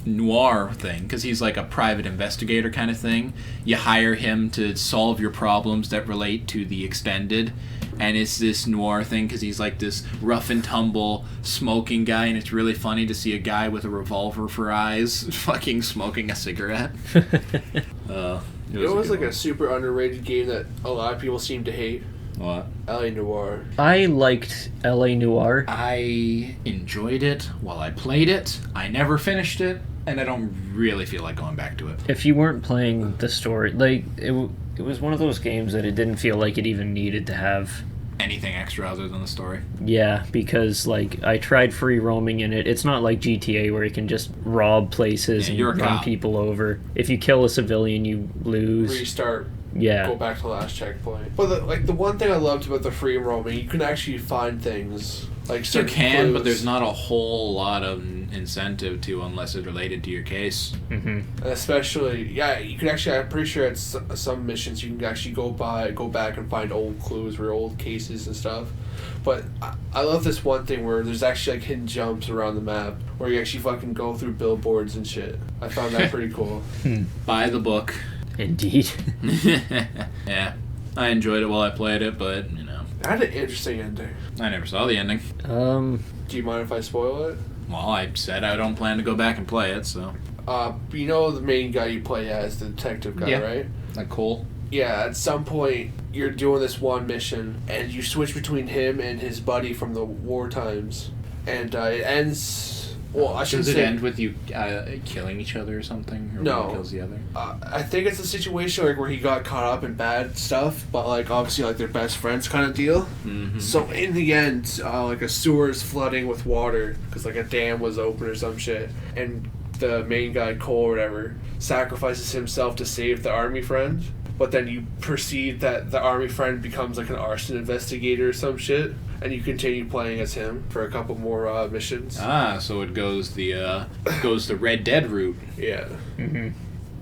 noir thing, because he's like a private investigator kind of thing. You hire him to solve your problems that relate to the Extended, and it's this noir thing because he's like this rough and tumble smoking guy, and it's really funny to see a guy with a revolver for eyes fucking smoking a cigarette. It was like a super underrated game that a lot of people seem to hate. What? L.A. Noire. I liked L.A. Noire. I enjoyed it while I played it. I never finished it, and I don't really feel like going back to it. If you weren't playing the story, like, it was one of those games that it didn't feel like it even needed to have anything extra other than the story. Yeah, because like I tried free roaming in it. It's not like GTA where you can just rob places and run people over. If you kill a civilian, you lose. Restart. Yeah. Go back to the last checkpoint. But the one thing I loved about the free roaming, you can actually find things. Like you can, clues. But there's not a whole lot of incentive to unless it's related to your case. Mm-hmm. And especially, you can actually. I'm pretty sure at some missions you can actually go back and find old clues or old cases and stuff. But I love this one thing where there's actually like hidden jumps around the map where you actually fucking go through billboards and shit. I found that pretty cool. Buy the book. Indeed. Yeah, I enjoyed it while I played it, but it had an interesting ending. I never saw the ending. Do you mind if I spoil it? Well, I said I don't plan to go back and play it, so. You know the main guy you play as, the detective guy, right? Like Cole? Yeah, at some point you're doing this one mission and you switch between him and his buddy from the war times, and it ends. Well, I shouldn't say. Does it end with you killing each other or something? Or no. One kills the other? I think it's a situation where he got caught up in bad stuff, but obviously they're best friends kind of deal. Mm-hmm. So in the end, a sewer is flooding with water because a dam was open or some shit, and the main guy Cole or whatever sacrifices himself to save the army friend. but then you proceed that the army friend becomes like an arson investigator or some shit, and you continue playing as him for a couple more missions. So it goes the Red Dead route. Yeah. Mm-hmm.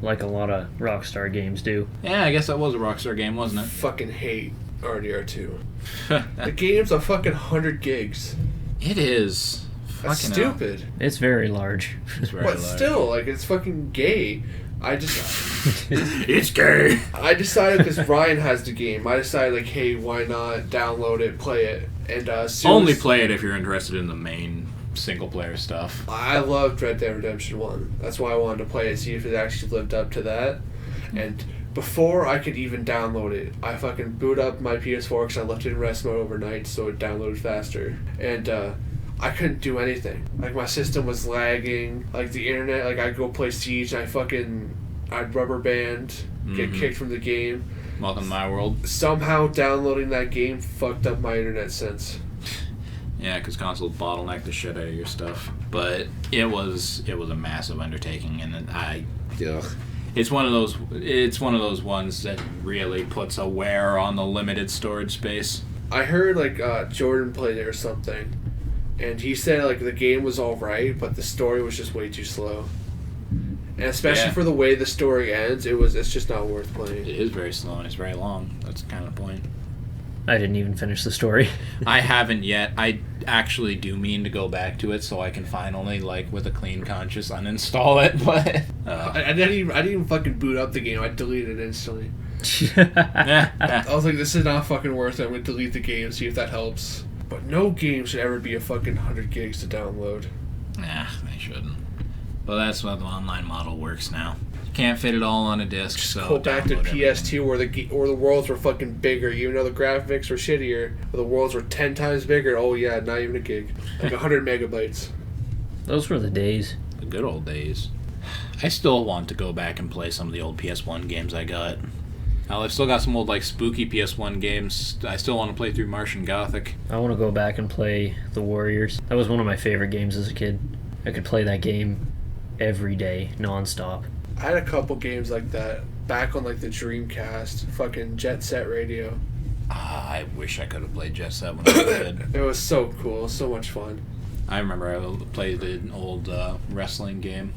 Like a lot of Rockstar games do. Yeah, I guess that was a Rockstar game, wasn't it? Fucking hate RDR2. The game's a fucking 100 gigs. It is. That's Fucking stupid. It's very large. It's very But large. still, like, it's fucking gay. It's gay. I decided, because Ryan has the game, I decided, like, hey, why not download it, play it, and Only play it if you're interested in the main single-player stuff. I loved Red Dead Redemption 1. That's why I wanted to play it, see if it actually lived up to that. And before I could even download it, I fucking boot up my PS4 because I left it in rest mode overnight so it downloaded faster. And I couldn't do anything. Like, my system was lagging. Like, the internet, like, I'd go play Siege and I'd rubber band, get kicked from the game. Welcome to my world. Somehow downloading that game fucked up my internet sense. Yeah, because consoles bottleneck the shit out of your stuff. But it was a massive undertaking, and it's one of those ones that really puts a wear on the limited storage space. I heard like Jordan played it or something, and he said like the game was all right, but the story was just way too slow. And especially for the way the story ends, it's just not worth playing. It is very slow and it's very long. That's kind of the point. I didn't even finish the story. I haven't yet. I actually do mean to go back to it so I can finally, like, with a clean conscience, uninstall it. But I didn't even fucking boot up the game. I deleted it instantly. yeah. I was like, this is not fucking worth it. I'm gonna delete the game, see if that helps. But no game should ever be a fucking 100 gigs to download. Nah, they shouldn't. But that's how the online model works now. You can't fit it all on a disc, so Go back to download PS2 where the worlds were fucking bigger, even though the graphics were shittier. But the worlds were 10 times bigger. Oh yeah, not even a gig. Like 100 megabytes. Those were the days. the good old days. I still want to go back and play some of the old PS1 games I got. I've still got some old, like, spooky PS1 games. I still want to play through Martian Gothic. I want to go back and play The Warriors. That was one of my favorite games as a kid. I could play that game every day, nonstop. I had a couple games like that back on, like, the Dreamcast. Fucking Jet Set Radio. I wish I could have played Jet Set when I was a kid. It was so cool. So much fun. I remember I played an old wrestling game.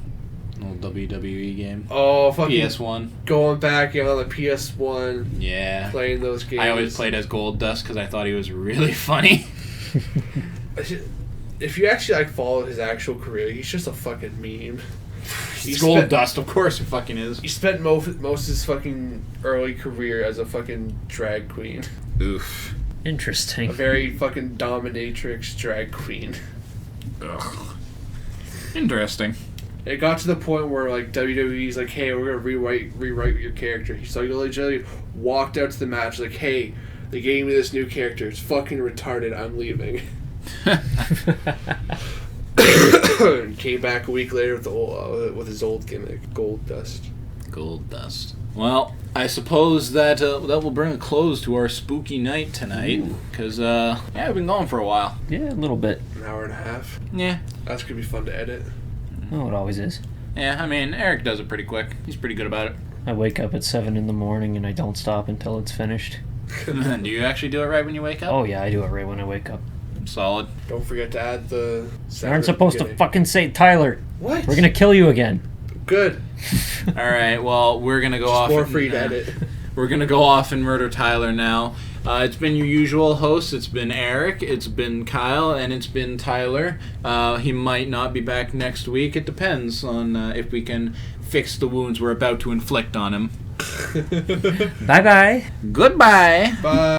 An old WWE game. Oh, fucking PS1. going back on the PS1. Yeah. Playing those games. I always played as Gold Dust because I thought he was really funny. If you actually like follow his actual career, he's just a fucking meme. He's Gold Dust, of course he fucking is. He spent most of his fucking early career as a fucking drag queen. Oof. Interesting. A very fucking dominatrix drag queen. Ugh. Interesting. It got to the point where like WWE's like, hey, we're gonna rewrite your character. So he literally walked out to the match like, hey, they gave me this new character. It's fucking retarded. I'm leaving. And came back a week later with his old gimmick, Gold Dust. Gold Dust. Well, I suppose that will bring a close to our spooky night tonight. Because, we've been going for a while. Yeah, a little bit. An hour and a half. Yeah. That's gonna be fun to edit. Oh, it always is. Yeah, I mean, Eric does it pretty quick. He's pretty good about it. I wake up at 7 in the morning and I don't stop until it's finished. Do you actually do it right when you wake up? Oh yeah, I do it right when I wake up. Solid. Don't forget to add the You aren't supposed to fucking say Tyler. What? We're gonna kill you again. Good. All right, well, we're going to go Just off. more free to edit. We're going to go off and murder Tyler now. It's been your usual host. It's been Eric, it's been Kyle, and it's been Tyler. He might not be back next week. It depends on if we can fix the wounds we're about to inflict on him. Bye-bye. Goodbye. Bye.